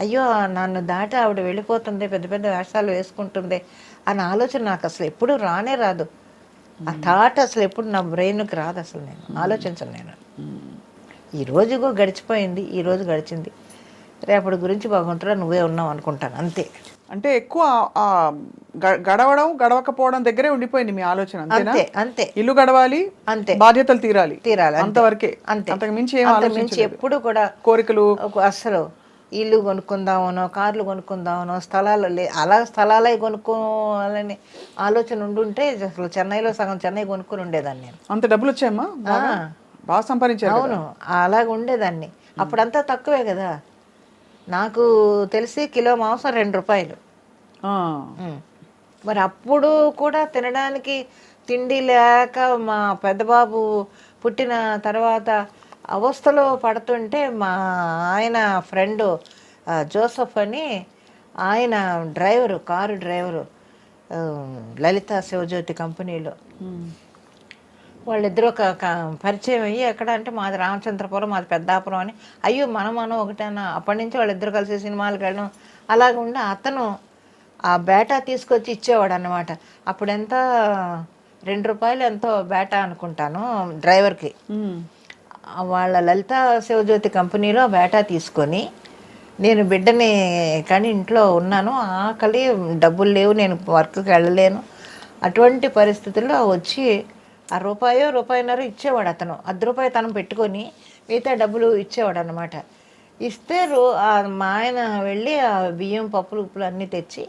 [SPEAKER 3] అయ్యో నన్ను దాటి ఆవిడ వెళ్ళిపోతుంది, పెద్ద పెద్ద వేషాలు వేసుకుంటుంది అన్న ఆలోచన నాకు అసలు ఎప్పుడు రానే రాదు. ఆ థాట్ అసలు ఎప్పుడు నా బ్రెయిన్కి రాదు. అసలు నేను ఆలోచించను. నేను ఈరోజు గడిచిపోయింది, ఈరోజు గడిచింది, రేపటి గురించి బాగుంటారా నువ్వే ఉన్నావు అనుకుంటాను, అంతే.
[SPEAKER 2] అంటే ఎక్కువ గడవడం గడవకపోవడం దగ్గరే ఉండిపోయింది మీ ఆలోచన.
[SPEAKER 3] అంతే అంతే.
[SPEAKER 2] ఇల్లు గడవాలి, అంతే, బాధ్యతలు తీరాలి, అంతవరకే,
[SPEAKER 3] అంతే.
[SPEAKER 2] అంతకు మించి ఏం ఆలోచించలేదు.
[SPEAKER 3] ఎప్పుడు కూడా
[SPEAKER 2] కోరికలు
[SPEAKER 3] అసలు ఇల్లు కొనుక్కుందామనో కార్లు కొనుక్కుందామనో స్థలాలు అలా స్థలాలే కొనుక్కోవాలని ఆలోచన ఉండుంటే అసలు చెన్నైలో సగం చెన్నై కొనుక్కొని ఉండేదాన్ని నేను.
[SPEAKER 2] అంత డబ్బులు వచ్చాయమ్మా? బాగా సంపాదించారు.
[SPEAKER 3] అవును, అలాగ ఉండేదాన్ని. అప్పుడంతా తక్కువే కదా. నాకు తెలిసి కిలో మాంసం 2 రూపాయలు. మరి అప్పుడు కూడా తినడానికి తిండి లేక మా పెద్దబాబు పుట్టిన తర్వాత అవస్థలో పడుతుంటే మా ఆయన ఫ్రెండ్ జోసఫ్ అని, ఆయన డ్రైవరు, కారు డ్రైవరు, లలిత శివజ్యోతి కంపెనీలో. వాళ్ళిద్దరూ పరిచయం అయ్యి ఎక్కడ అంటే మాది రామచంద్రపురం, మాది పెద్దాపురం అని. అయ్యో మనం ఒకటేనా. అప్పటి నుంచి వాళ్ళిద్దరు కలిసి సినిమాలకు వెళ్ళడం అలాగే ఉండి అతను ఆ బేటా తీసుకొచ్చి ఇచ్చేవాడు అన్నమాట. అప్పుడు ఎంత ₹2 ఎంతో బేటా అనుకుంటాను డ్రైవర్కి. వాళ్ళ లలిత శివజ్యోతి కంపెనీలో బేటా తీసుకొని నేను బిడ్డని కానీ ఇంట్లో ఉన్నాను, ఆకలి, డబ్బులు లేవు, నేను వర్క్కి వెళ్ళలేను. అటువంటి పరిస్థితుల్లో వచ్చి ₹1 ఇచ్చేవాడు అతను. ₹10 తను పెట్టుకొని మిగతా డబ్బులు ఇచ్చేవాడు అనమాట. ఇస్తే మా ఆయన వెళ్ళి ఆ బియ్యం, పప్పులు, ఉప్పులు అన్నీ తెచ్చి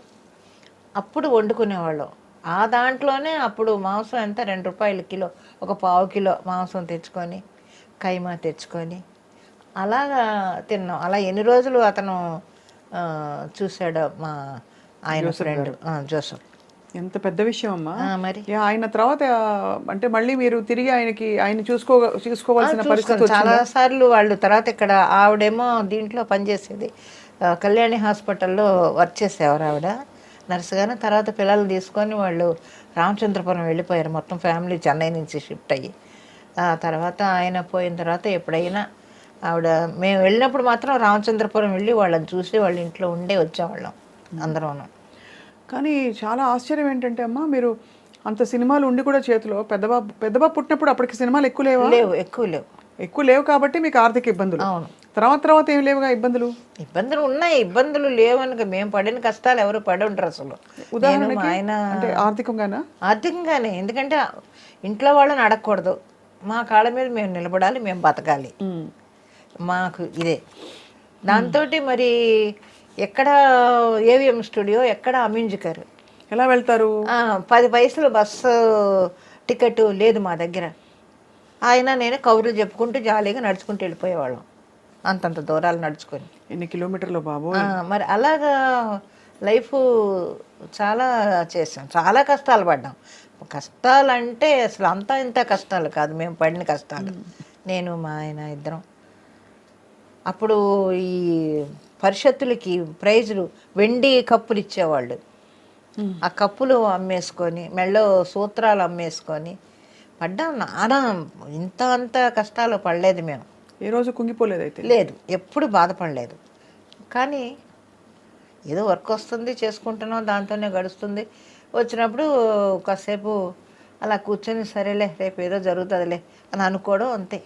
[SPEAKER 3] అప్పుడు వండుకునేవాళ్ళం. ఆ దాంట్లోనే అప్పుడు మాంసం ఎంత ₹2 కిలో, ఒక ½ కిలో మాంసం తెచ్చుకొని కైమా తెచ్చుకొని అలాగా తిన్నాం. అలా ఎన్ని రోజులు అతను చూశాడు మా ఆయన ఫ్రెండ్ జోసఫ్.
[SPEAKER 2] ఎంత పెద్ద విషయం అమ్మా.
[SPEAKER 3] మరి
[SPEAKER 2] ఆయన తర్వాత అంటే మళ్ళీ మీరు తిరిగి ఆయన చూసుకోవాల్సిన పరిస్థితి
[SPEAKER 3] చాలా సార్లు వాళ్ళు. తర్వాత ఇక్కడ ఆవిడేమో దీంట్లో పనిచేసేది, కళ్యాణి హాస్పిటల్లో వర్క్ చేసేవారు ఆవిడ నర్సుగాను. తర్వాత పిల్లలు తీసుకొని వాళ్ళు రామచంద్రపురం వెళ్ళిపోయారు, మొత్తం ఫ్యామిలీ చెన్నై నుంచి షిఫ్ట్ అయ్యి. తర్వాత ఆయన పోయిన తర్వాత ఎప్పుడైనా ఆవిడ మేము వెళ్ళినప్పుడు మాత్రం రామచంద్రపురం వెళ్ళి వాళ్ళని చూసి వాళ్ళ ఇంట్లో ఉండే వచ్చేవాళ్ళం అందరం.
[SPEAKER 2] కానీ చాలా ఆశ్చర్యం ఏంటంటే అమ్మా, మీరు అంత సినిమాలు ఉండి కూడా చేతిలో పెద్దబాబు పుట్టినప్పుడు అప్పటికి సినిమాలు ఎక్కువ ఎక్కువ లేవు కాబట్టి మీకు ఆర్థిక ఇబ్బందులు.
[SPEAKER 3] అవును.
[SPEAKER 2] తర్వాత ఏం లేవుగా ఇబ్బందులు
[SPEAKER 3] ఉన్నాయి. ఇబ్బందులు లేవనుక మేము పడిన కష్టాలు ఎవరు పడి ఉంటారు అసలు.
[SPEAKER 2] ఉదాహరణకి
[SPEAKER 3] ఆయన
[SPEAKER 2] అంటే
[SPEAKER 3] ఆర్థికంగానే. ఎందుకంటే ఇంట్లో వాళ్ళని అడగకూడదు, మా కాళ్ళ మీద మేము నిలబడాలి, మేము బతకాలి, మాకు ఇదే. దాంతో మరి ఎక్కడ ఏవిఎం స్టూడియో, ఎక్కడ అమ్యూజికర్,
[SPEAKER 2] ఎలా వెళ్తారు?
[SPEAKER 3] 10 పైసలు బస్సు టికెట్ లేదు మా దగ్గర. ఆయన నేను కబుర్లు చెప్పుకుంటూ జాలీగా నడుచుకుంటూ వెళ్ళిపోయేవాళ్ళం, అంతంత దూరాలు నడుచుకొని.
[SPEAKER 2] ఎన్ని కిలోమీటర్లు బాబు.
[SPEAKER 3] మరి అలాగా లైఫ్ చాలా చేసాం, చాలా కష్టాలు పడ్డాం. కష్టాలు అంటే అసలు అంతా ఇంత కష్టాలు కాదు, మేము పడిన కష్టాలు. నేను మా ఆయన ఇద్దరం. అప్పుడు ఈ పరిషత్తులకి ప్రైజులు వెండి కప్పులు ఇచ్చేవాళ్ళు. ఆ కప్పులు అమ్మేసుకొని, మెళ్ళో సూత్రాలు అమ్మేసుకొని పడ్డాం. నానా అంత కష్టాలు పడలేదు మేము.
[SPEAKER 2] ఏ రోజు కుంగిపోలేదు అయితే?
[SPEAKER 3] లేదు, ఎప్పుడు బాధపడలేదు. కానీ ఏదో వర్క్ వస్తుంది, చేసుకుంటున్నాం, దాంతోనే గడుస్తుంది. వచ్చినప్పుడు కాసేపు అలా కూర్చొని సరేలే రేపు ఏదో జరుగుతుందిలే అని అనుకోవడం, అంతే.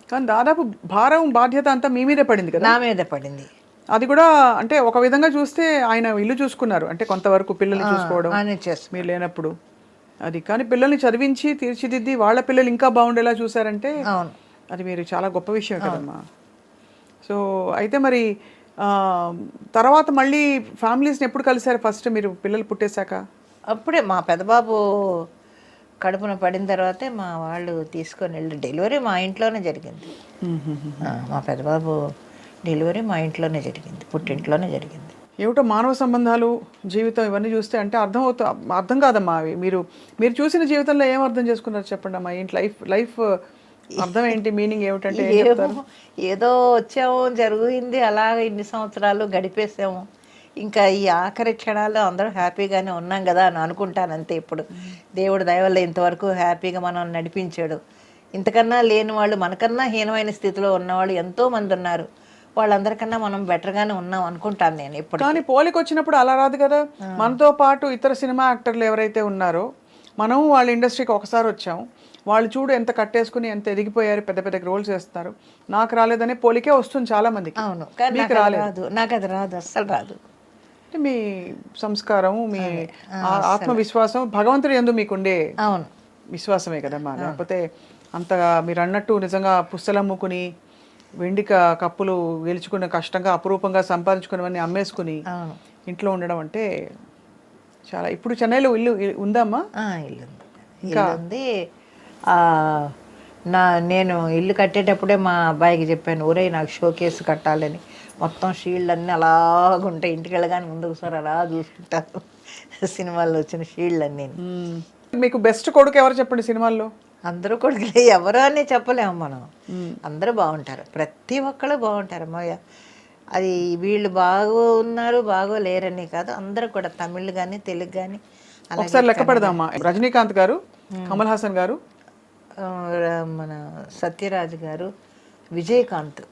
[SPEAKER 2] కానీ దాదాపు భారం, బాధ్యత అంతా మీ మీదే పడింది కదా?
[SPEAKER 3] నా మీదే పడింది.
[SPEAKER 2] అది కూడా అంటే ఒక విధంగా చూస్తే ఆయన ఇల్లు చూసుకున్నారు, అంటే కొంతవరకు పిల్లల్ని చూసుకోవడం మీరు లేనప్పుడు అది. కానీ పిల్లల్ని చదివించి తీర్చిదిద్ది వాళ్ళ పిల్లలు ఇంకా బాగుండేలా చూసారంటే అది మీరు చాలా గొప్ప విషయం కదమ్మా. సో అయితే మరి తర్వాత మళ్ళీ ఫ్యామిలీస్ని ఎప్పుడు కలిసారు ఫస్ట్ మీరు పిల్లలు పుట్టేశాక?
[SPEAKER 3] అప్పుడే మా పెద్దబాబు కడుపున పడిన తర్వాతే మా వాళ్ళు తీసుకొని వెళ్ళి డెలివరీ మా ఇంట్లోనే జరిగింది. మా పెద్దబాబు డెలివరీ మా ఇంట్లోనే జరిగింది, పుట్టింట్లోనే జరిగింది.
[SPEAKER 2] ఏమిటో మానవ సంబంధాలు, జీవితం ఇవన్నీ చూస్తే అంటే అర్థం కాదమ్మా అవి. మీరు చూసిన జీవితంలో ఏం అర్థం చేసుకున్నారు చెప్పండి అమ్మా. ఏంటి లైఫ్ అర్థం ఏంటి, మీనింగ్ ఏమిటంటే?
[SPEAKER 3] ఏదో వచ్చాము, జరిగింది, అలాగ ఇన్ని సంవత్సరాలు గడిపేసాము. ఇంకా ఈ ఆఖరి క్షణాల్లో అందరూ హ్యాపీగానే ఉన్నాం కదా అని అనుకుంటాను అంతే. ఇప్పుడు దేవుడు దయ వల్ల ఇంతవరకు హ్యాపీగా మనం నడిపించాడు. ఇంతకన్నా లేని వాళ్ళు, మనకన్నా హీనమైన స్థితిలో ఉన్నవాళ్ళు ఎంతోమంది ఉన్నారు. వాళ్ళందరికన్నా మనం బెటర్గానే ఉన్నాం అనుకుంటాను నేను ఇప్పుడు.
[SPEAKER 2] కానీ పోలికి వచ్చినప్పుడు అలా రాదు కదా. మనతో పాటు ఇతర సినిమా యాక్టర్లు ఎవరైతే ఉన్నారో, మనం వాళ్ళ ఇండస్ట్రీకి ఒకసారి వచ్చాం, వాళ్ళు చూడు ఎంత కట్టేసుకుని ఎంత ఎదిగిపోయారు, పెద్ద పెద్ద రోల్స్ చేస్తున్నారు. నాకు రాలేదనే పోలికే వస్తుంది చాలా మందికి.
[SPEAKER 3] అవును, రాలేదు, నాకు అది రాదు, అస్సలు రాదు.
[SPEAKER 2] మీ సంస్కారం, మీ ఆత్మవిశ్వాసం, భగవంతుడి యందు మీకుండే విశ్వాసమే కదమ్మా. లేకపోతే అంతగా మీరు అన్నట్టు నిజంగా పుస్తలమ్ముకుని వెండి కప్పులు గెలుచుకున్న, కష్టంగా అపురూపంగా సంపాదించుకున్నవన్నీ అమ్మేసుకుని ఇంట్లో ఉండడం అంటే చాలా. ఇప్పుడు చెన్నైలో ఇల్లు ఉందమ్మా?
[SPEAKER 3] ఇల్లు ఉంది. నేను ఇల్లు కట్టేటప్పుడే మా అబ్బాయికి చెప్పాను, ఊరే నాకు షోకేస్ కట్టాలని. మొత్తం షీల్డ్ అన్నీ అలాగుంటాయి, ఇంటికి వెళ్ళగానే ముందుకు సార్ అలా చూసుకుంటారు సినిమాల్లో వచ్చిన షీల్డ్ అన్నీ.
[SPEAKER 2] మీకు బెస్ట్ కొడుకు ఎవరు చెప్పండి సినిమాల్లో?
[SPEAKER 3] అందరూ కొడుకులే, ఎవరో అని చెప్పలేము మనం. అందరూ బాగుంటారు, ప్రతి ఒక్కళ్ళు బాగుంటారు అమ్మయ్య. అది వీళ్ళు బాగున్నారు బాగోలేరని కాదు, అందరూ కూడా తమిళ్ కానీ తెలుగు కానీ.
[SPEAKER 2] ఒకసారి లెక్క పెడదామా. రజనీకాంత్ గారు కమల్ హాసన్ గారు,
[SPEAKER 3] ఆ, మన సత్యరాజ్ గారు, విజయకాంత్.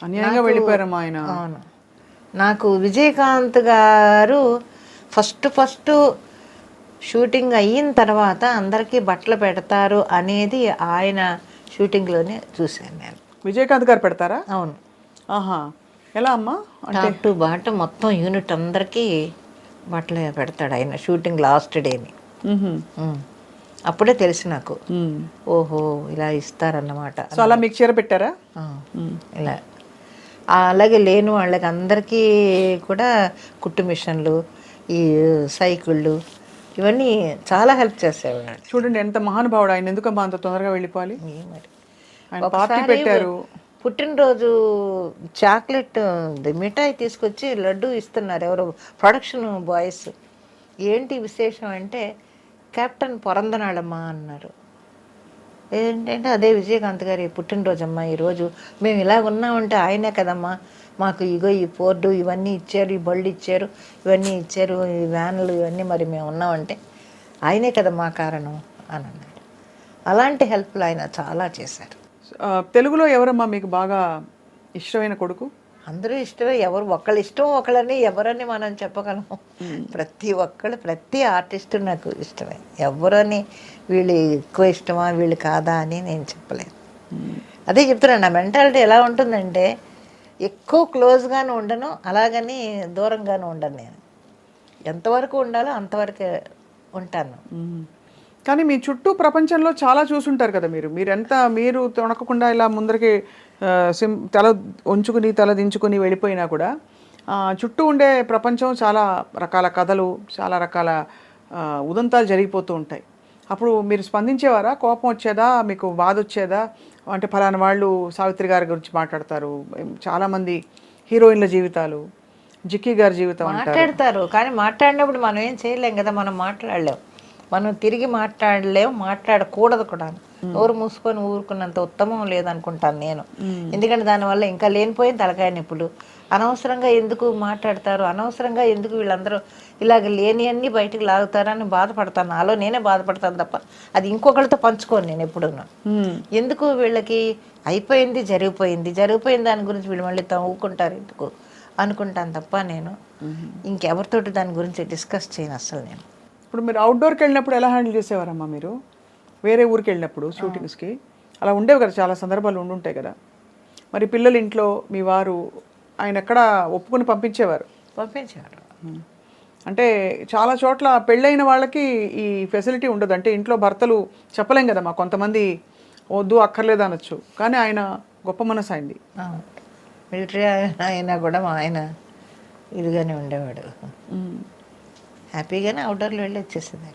[SPEAKER 2] అన్యాయంగా వెళ్ళిపోయారమ్మా ఆయన.
[SPEAKER 3] అవును, నాకు విజయకాంత్ గారు ఫస్ట్ షూటింగ్ అయిన తర్వాత అందరికీ బట్టలు పెడతారు అనేది ఆయన షూటింగ్లోనే చూశాను నేను.
[SPEAKER 2] విజయకాంత్ గారు పెడతారా?
[SPEAKER 3] అవును,
[SPEAKER 2] ఆహా, ఎలా అమ్మా?
[SPEAKER 3] టాప్ టు బాటం మొత్తం యూనిట్ అందరికీ బట్టలు పెడతాడు ఆయన షూటింగ్ లాస్ట్ డేని. అప్పుడే తెలుసు నాకు, ఓహో ఇలా ఇస్తారన్నమాట.
[SPEAKER 2] సో అలా మీకు చీర పెట్టారా?
[SPEAKER 3] ఇలా అలాగే లేని వాళ్ళకి అందరికీ కూడా కుట్టు మిషన్లు, ఈ సైకిళ్ళు, ఇవన్నీ చాలా హెల్ప్ చేసేవాడు.
[SPEAKER 2] చూడండి ఎంత మహానుభావుడు ఆయన, ఎందుకమ్మా అంత తొందరగా వెళ్ళిపోవాలి?
[SPEAKER 3] మరి
[SPEAKER 2] ఆయన పార్టీ పెట్టారు.
[SPEAKER 3] పుట్టినరోజు చాక్లెట్ మిఠాయి తీసుకొచ్చి లడ్డు ఇస్తున్నారు ఎవరో ప్రొడక్షన్ బాయ్స్. ఏంటి విశేషం అంటే, కెప్టెన్ పొరందనాడమ్మా అన్నారు. ఏంటంటే అదే విజయకాంత్ గారి పుట్టినరోజమ్మా ఈరోజు, మేము ఇలా ఉన్నామంటే ఆయనే కదమ్మా మాకు ఇగో ఈ పోర్డు ఇవన్నీ ఇచ్చారు, ఈ బళ్ళు ఇచ్చారు, ఇవన్నీ ఇచ్చారు, ఈ వ్యాన్లు ఇవన్నీ, మరి మేము ఉన్నామంటే ఆయనే కదమ్మా కారణం అని అన్నాడు. అలాంటి హెల్ప్లు ఆయన చాలా చేశారు.
[SPEAKER 2] తెలుగులో ఎవరమ్మా మీకు బాగా ఇష్టమైన కొడుకు?
[SPEAKER 3] అందరూ ఇష్టమే, ఎవరు ఒకళ్ళు ఇష్టం ఒకళ్ళని ఎవరని మనం చెప్పగలము. ప్రతి ఒక్కళ్ళు, ప్రతి ఆర్టిస్టు నాకు ఇష్టమే. ఎవరని వీళ్ళు ఎక్కువ ఇష్టమా వీళ్ళు కాదా అని నేను చెప్పలేను. అదే చెప్తున్నాను, నా మెంటాలిటీ ఎలా ఉంటుందంటే ఎక్కువ క్లోజ్గాను ఉండను, అలాగని దూరంగాను ఉండను. నేను ఎంతవరకు ఉండాలో అంతవరకే ఉంటాను.
[SPEAKER 2] కానీ మీ చుట్టూ ప్రపంచంలో చాలా చూసుంటారు కదా మీరు తొణకకుండా ఇలా ముందరికి తల ఉంచుకుని తల దించుకుని వెళ్ళిపోయినా కూడా చుట్టూ ఉండే ప్రపంచం చాలా రకాల కథలు, చాలా రకాల ఉదంతాలు జరిగిపోతూ ఉంటాయి. అప్పుడు మీరు స్పందించేవారా? కోపం వచ్చేదా, మీకు బాధ వచ్చేదా? అంటే ఫలానా వాళ్ళు సావిత్రి గారి గురించి మాట్లాడతారు, చాలామంది హీరోయిన్ల జీవితాలు, జిక్కీ గారి జీవితం
[SPEAKER 3] మాట్లాడతారు, కానీ మాట్లాడినప్పుడు మనం ఏం చేయలేం కదా, మనం మాట్లాడలేం, మనం తిరిగి మాట్లాడలేం, మాట్లాడకూడదు కూడా. ఎవరు మూసుకొని ఊరుకున్నంత ఉత్తమం లేదనుకుంటాను నేను. ఎందుకంటే దానివల్ల ఇంకా లేనిపోయిన తలకాయ నొప్పులు. అనవసరంగా ఎందుకు మాట్లాడతారు, అనవసరంగా ఎందుకు వీళ్ళందరూ ఇలాగ లేని అన్నీ బయటికి లాగుతారని బాధపడతాను, నాలో నేనే బాధపడతాను తప్ప అది ఇంకొకరితో పంచుకోను నేను ఎప్పుడున్నా. ఎందుకు వీళ్ళకి అయిపోయింది జరిగిపోయింది దాని గురించి వీళ్ళు మళ్ళీ ఊరుకుంటారు ఎందుకు అనుకుంటాను తప్ప నేను ఇంకెవరితోటి దాని గురించి డిస్కస్ చేయను అసలు నేను.
[SPEAKER 2] ఇప్పుడు మీరు అవుట్డోర్కి వెళ్ళినప్పుడు ఎలా హ్యాండిల్ చేసేవారమ్మా మీరు? వేరే ఊరికి వెళ్ళినప్పుడు షూటింగ్స్కి అలా ఉండేవి కదా, చాలా సందర్భాలు ఉండుంటాయి కదా. మరి పిల్లలు ఇంట్లో మీ వారు ఆయన ఎక్కడ ఒప్పుకొని పంపించేవారు? అంటే చాలా చోట్ల పెళ్ళైన వాళ్ళకి ఈ ఫెసిలిటీ ఉండదు. అంటే ఇంట్లో భర్తలు చెప్పలేం కదమ్మా, కొంతమంది వద్దు అక్కర్లేదు అనొచ్చు, కానీ ఆయన గొప్ప మనసు అయింది.
[SPEAKER 3] మిలిటరీ అయినా కూడా మా ఆయన ఇదిగానే ఉండేవాడు, హ్యాపీగానే అవుట్డోర్లో వెళ్ళి వచ్చేసింది.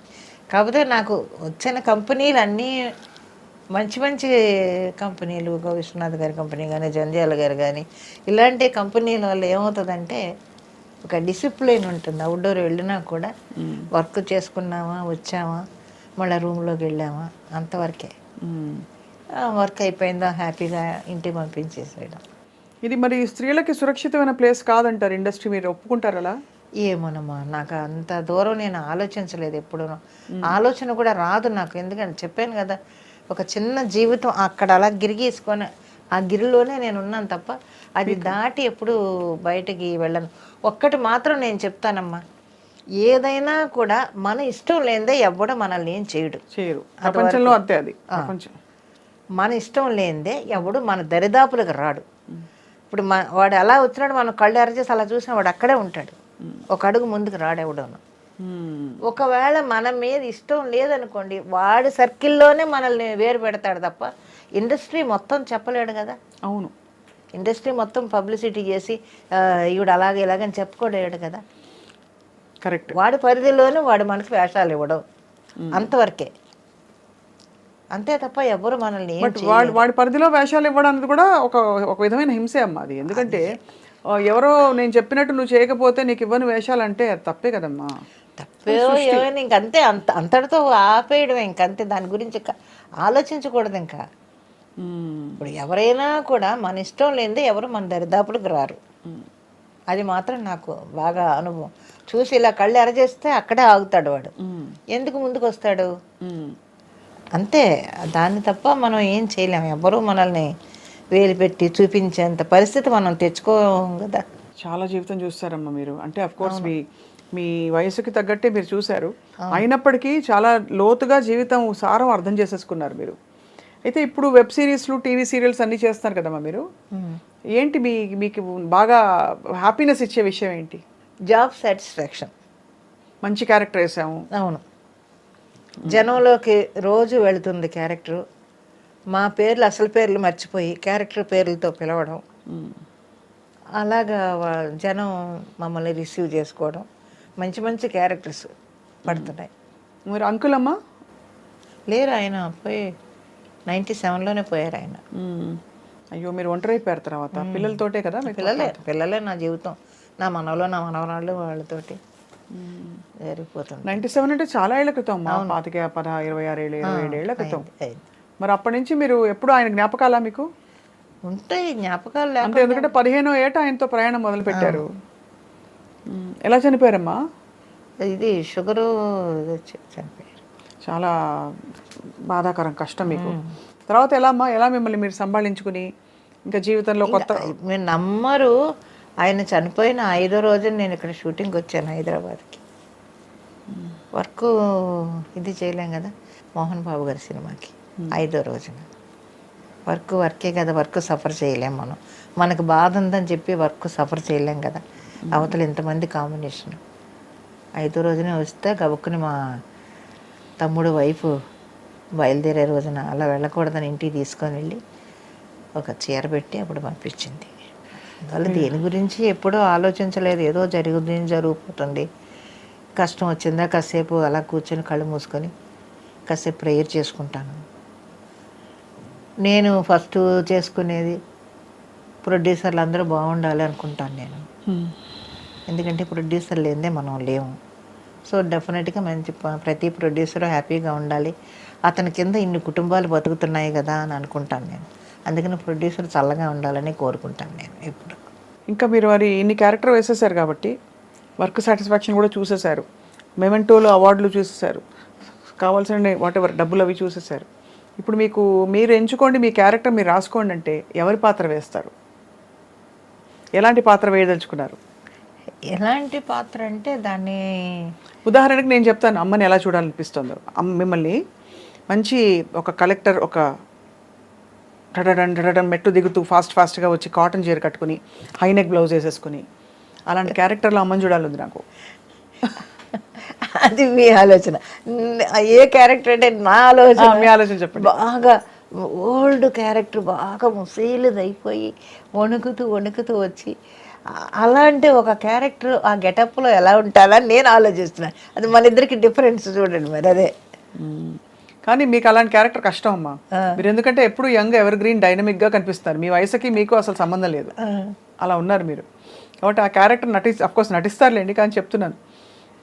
[SPEAKER 3] కాకపోతే నాకు వచ్చిన కంపెనీలు అన్నీ మంచి మంచి కంపెనీలు, విశ్వనాథ్ గారి కంపెనీ కానీ, జంధ్యాల గారు కానీ, ఇలాంటి కంపెనీల వల్ల ఏమవుతుందంటే ఒక డిసిప్లిన్ ఉంటుంది. అవుట్డోర్ వెళ్ళినా కూడా వర్క్ చేసుకున్నామా, వచ్చామా, మళ్ళీ రూమ్లోకి వెళ్ళామా, అంతవరకే. వర్క్ అయిపోయిందా హ్యాపీగా ఇంటికి పంపించేసేయడం.
[SPEAKER 2] ఇది మరి స్త్రీలకి సురక్షితమైన ప్లేస్ కాదంటారు ఇండస్ట్రీ, మీరు ఒప్పుకుంటారు అలా?
[SPEAKER 3] ఏమోనమ్మా, నాకు అంత దూరం నేను ఆలోచించలేదు ఎప్పుడు, ఆలోచన కూడా రాదు నాకు. ఎందుకంటే చెప్పాను కదా, ఒక చిన్న జీవితం అక్కడ అలా గిరిగేసుకొని ఆ గిరిలోనే నేను ఉన్నాను తప్ప అది దాటి ఎప్పుడు బయటికి వెళ్ళను. ఒక్కటి మాత్రం నేను చెప్తానమ్మా, ఏదైనా కూడా మన ఇష్టం లేనిదే ఎవడ మనల్ని ఏం చేయడు.
[SPEAKER 2] ప్రపంచంలో అంతే, అది
[SPEAKER 3] మన ఇష్టం లేనిదే ఎవడు మన దరిదాపులకు రాడు. ఇప్పుడు వాడు అలా వచ్చినాడు, మనం కళ్ళు ఎరచేసి అలా చూసిన వాడు అక్కడే ఉంటాడు, ఒక అడుగు ముందుకు రాడెవడను. ఒకవేళ మన మీద ఇష్టం లేదనుకోండి, వాడి సర్కిల్లోనే మనల్ని వేరు పెడతాడు తప్ప ఇండస్ట్రీ మొత్తం చెప్పలేడు కదా.
[SPEAKER 2] అవును,
[SPEAKER 3] ఇండస్ట్రీ మొత్తం పబ్లిసిటీ చేసి ఈవిడ అలాగే ఇలాగని చెప్పుకోలేడు కదా.
[SPEAKER 2] కరెక్ట్.
[SPEAKER 3] వాడి పరిధిలోనే వాడు మనకి వేషాలు ఇవ్వడం, అంతవరకే, అంతే తప్ప ఎవరు మనల్ని
[SPEAKER 2] వాడి పరిధిలో వేషాలు ఇవ్వడం అనేది కూడా ఒక విధమైన హింసే అమ్మా అది. ఎందుకంటే ఎవరో నేను చెప్పినట్టు నువ్వు చేయకపోతే నీకు ఇవ్వని వేషాలు అంటే అది తప్పే కదమ్మా.
[SPEAKER 3] తప్పే ఏమైనా ఇంకంతే, అంతటితో ఆపేయడమే ఇంకంతే, దాని గురించి ఆలోచించకూడదు ఇంకా. ఇప్పుడు ఎవరైనా కూడా మన ఇష్టం లేనిదే ఎవరు మన దరిదాపులకు రారు. అది మాత్రం నాకు బాగా అనుభవం. చూసి ఇలా కళ్ళు ఎరచేస్తే అక్కడే ఆగుతాడు వాడు. ఎందుకు ముందుకు వస్తాడు? అంతే. దాన్ని తప్ప మనం ఏం చేయలేము. ఎవ్వరూ మనల్ని వేలు పెట్టి చూపించేంత పరిస్థితి మనం తెచ్చుకోం కదా.
[SPEAKER 2] చాలా జీవితం చూస్తారమ్మా మీరు. అంటే అఫ్ కోర్స్ మీ వయసుకి తగ్గట్టే మీరు చూశారు. అయినప్పటికీ చాలా లోతుగా జీవితం సారం అర్థం చేసేసుకున్నారు మీరు. అయితే ఇప్పుడు వెబ్ సిరీస్లు, టీవీ సీరియల్స్ అన్నీ చేస్తారు కదమ్మా మీరు. ఏంటి మీకు బాగా హ్యాపీనెస్ ఇచ్చే విషయం ఏంటి?
[SPEAKER 3] Job satisfaction.
[SPEAKER 2] మంచి క్యారెక్టర్ వేసాము.
[SPEAKER 3] అవును, జనంలోకి రోజు వెళుతుంది క్యారెక్టరు. మా పేర్లు, అసలు పేర్లు మర్చిపోయి క్యారెక్టర్ పేర్లతో పిలవడం, అలాగా జనం మమ్మల్ని రిసీవ్ చేసుకోవడం, మంచి మంచి క్యారెక్టర్స్ పడుతున్నాయి.
[SPEAKER 2] మరి అంకుల్ అమ్మా
[SPEAKER 3] లేరు, ఆయన పోయి 97లోనే పోయారు ఆయన.
[SPEAKER 2] అయ్యో, మీరు ఒంటరి అయిపోయారు తర్వాత. పిల్లలతోటే కదా?
[SPEAKER 3] పిల్లలే నా జీవితం. నా మనవలు, నా మనవరాళ్ళు, వాళ్ళతోటి జరిగిపోతుంది.
[SPEAKER 2] 97 అంటే చాలా ఏళ్ల క్రితం అమ్మా. 25, 26 ఏళ్ళు, 27 ఏళ్ల క్రితం. మరి అప్పటి నుంచి మీరు ఎప్పుడు ఆయన జ్ఞాపకాలా మీకు?
[SPEAKER 3] ఉంటాయి జ్ఞాపకాలు.
[SPEAKER 2] అంటే ఎందుకంటే 15వ ఏట ఆయనతో ప్రయాణం మొదలు పెట్టారు. ఎలా చనిపోయారమ్మా?
[SPEAKER 3] ఇది షుగరు చనిపోయారు.
[SPEAKER 2] చాలా బాధాకరం, కష్టం మీకు. తర్వాత ఎలా మిమ్మల్ని మీరు సంభాళించుకుని ఇంకా జీవితంలో కొత్త?
[SPEAKER 3] మీరు నమ్మరు, ఆయన చనిపోయిన 5వ రోజున నేను ఇక్కడ షూటింగ్కి వచ్చాను హైదరాబాద్కి. వర్క్ ఇది చేయలేం కదా, మోహన్ బాబు గారి సినిమాకి 5వ రోజున. వర్కే కదా, వర్క్ సఫర్ చేయలేం మనం. మనకు బాధ ఉందని చెప్పి వర్క్ సఫర్ చేయలేం కదా. అవతల ఇంతమంది కాంబినేషన్. 5వ రోజునే వస్తే గబుక్కుని మా తమ్ముడు వైఫ్ బయలుదేరే రోజున అలా వెళ్ళకూడదని ఇంటికి తీసుకొని వెళ్ళి ఒక చీర పెట్టి అప్పుడు పంపించింది. వాళ్ళు దేని గురించి ఎప్పుడూ ఆలోచించలేదు. ఏదో జరిగిపోతుంది. కష్టం వచ్చిందా కాసేపు అలా కూర్చొని కళ్ళు మూసుకొని కాసేపు ప్రేయర్ చేసుకుంటాను. నేను ఫస్ట్ చేసుకునేది ప్రొడ్యూసర్లు అందరూ బాగుండాలి అనుకుంటాను నేను. ఎందుకంటే ప్రొడ్యూసర్ లేదే మనం లేము. సో డెఫినెట్గా మంచి ప్రతి ప్రొడ్యూసరు హ్యాపీగా ఉండాలి. అతని కింద ఇన్ని కుటుంబాలు బతుకుతున్నాయి కదా అని అనుకుంటాను నేను. అందుకని ప్రొడ్యూసర్ చల్లగా ఉండాలని కోరుకుంటాను నేను ఎప్పుడు.
[SPEAKER 2] ఇంకా మీరు మరి ఇన్ని క్యారెక్టర్ వేసేసారు కాబట్టి వర్క్ సాటిస్ఫాక్షన్ కూడా చూసేశారు, మెమెంటోలో అవార్డులు చూసేశారు, కావాల్సిన వాటెవర్ డబ్బులు అవి చూసేశారు. ఇప్పుడు మీరు ఎంచుకోండి, మీ క్యారెక్టర్ మీరు రాసుకోండి అంటే ఎవరి పాత్ర వేస్తారు? ఎలాంటి పాత్ర వేయదలుచుకున్నారు?
[SPEAKER 3] ఎలాంటి పాత్ర అంటే దాన్ని
[SPEAKER 2] ఉదాహరణకి నేను చెప్తాను, అమ్మని ఎలా చూడాలనిపిస్తుందో. మిమ్మల్ని మంచి ఒక కలెక్టర్, ఒక టడడం మెట్టు దిగుతూ ఫాస్ట్గా వచ్చి కాటన్ చీర కట్టుకుని హైనెక్ బ్లౌజ్ వేసేసుకుని అలాంటి క్యారెక్టర్లో అమ్మని చూడాలి నాకు.
[SPEAKER 3] అది మీ ఆలోచన. ఏ క్యారెక్టర్ అంటే నా ఆలోచన.
[SPEAKER 2] మీ ఆలోచన చెప్పండి.
[SPEAKER 3] బాగా ఓల్డ్ క్యారెక్టర్, బాగా ముసీలుది అయిపోయి వణుకుతూ వచ్చి అలాంటి ఒక క్యారెక్టర్ ఆ గెటప్లో ఎలా ఉంటుందని నేను ఆలోచిస్తున్నాను. అది మన ఇద్దరికి డిఫరెన్స్ చూడండి మరి. అదే
[SPEAKER 2] కానీ మీకు అలాంటి క్యారెక్టర్ కష్టం అమ్మా. మీరు ఎందుకంటే ఎప్పుడు యంగ్, ఎవర్ గ్రీన్, డైనమిక్గా కనిపిస్తారు. మీ వయసుకి మీకు అసలు సంబంధం లేదు, అలా ఉన్నారు మీరు. కాబట్టి ఆ క్యారెక్టర్ అఫ్కోర్స్ నటిస్తారులేండి, కానీ చెప్తున్నాను.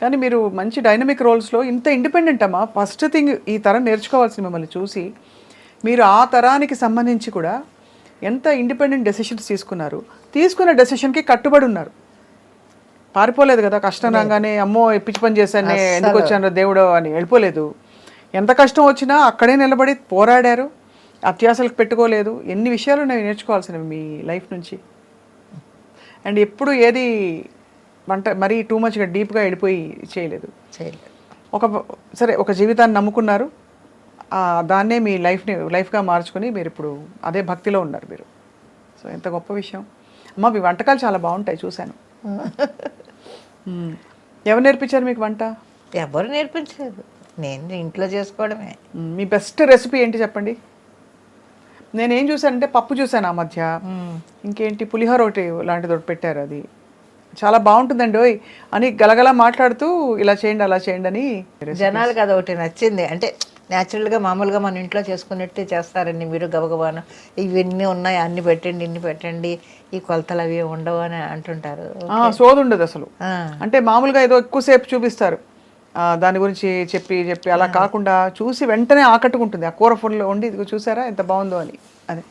[SPEAKER 2] కానీ మీరు మంచి డైనమిక్ రోల్స్లో ఇంత ఇండిపెండెంట్ అమ్మా. ఫస్ట్ థింగ్ ఈ తరం నేర్చుకోవాల్సింది మిమ్మల్ని చూసి. మీరు ఆ తరానికి సంబంధించి కూడా ఎంత ఇండిపెండెంట్ డెసిషన్స్ తీసుకున్న డెసిషన్కి కట్టుబడి ఉన్నారు. పారిపోలేదు కదా, కష్టం రాగానే అమ్మో పిచ్చి పని చేశాను ఎందుకు వచ్చాను దేవుడు అని వెళ్ళిపోలేదు. ఎంత కష్టం వచ్చినా అక్కడే నిలబడి పోరాడారు, అత్యాసలకు పెట్టుకోలేదు. ఎన్ని విషయాలు నేను నేర్చుకోవాల్సినవి మీ లైఫ్ నుంచి. అండ్ ఎప్పుడు ఏది మరీ టూ మచ్గా డీప్గా వెళ్ళిపోయి చేయలేదు. ఒక జీవితాన్ని నమ్ముకున్నారు, దాన్నే మీ లైఫ్గా మార్చుకొని మీరు ఇప్పుడు అదే భక్తిలో ఉన్నారు మీరు. సో ఎంత గొప్ప విషయం అమ్మ. మీ వంటకాలు చాలా బాగుంటాయి, చూశాను. ఎవరు నేర్పించారు మీకు వంట?
[SPEAKER 3] ఎవరు నేర్పించలేదు, నేను ఇంట్లో చేసుకోవడమే.
[SPEAKER 2] మీ బెస్ట్ రెసిపీ ఏంటి చెప్పండి? నేనేం చూశానంటే పప్పు చూశాను ఆ మధ్య, ఇంకేంటి పులిహోర ఒకటి లాంటిది ఒకటి పెట్టారు, అది చాలా బాగుంటుందండి ఓయ్ అని గలగలా మాట్లాడుతూ ఇలా చేయండి అలా చేయండి అని.
[SPEAKER 3] జనాలకు అది ఒకటి నచ్చింది. అంటే న్యాచురల్గా మామూలుగా మన ఇంట్లో చేసుకున్నట్టే చేస్తారండి మీరు. గబగబాను ఇవన్నీ ఉన్నాయి, అన్ని పెట్టండి, ఇన్ని పెట్టండి, ఈ కొలతలు అవి ఉండవు అని అంటుంటారు.
[SPEAKER 2] సోదు ఉండదు అసలు. అంటే మామూలుగా ఏదో ఎక్కువసేపు చూపిస్తారు దాని గురించి చెప్పి అలా కాకుండా చూసి వెంటనే ఆకట్టుకుంటుంది. ఆ కూర ఫుల్ వండి ఇదిగో చూసారా ఎంత బాగుందో అని, అది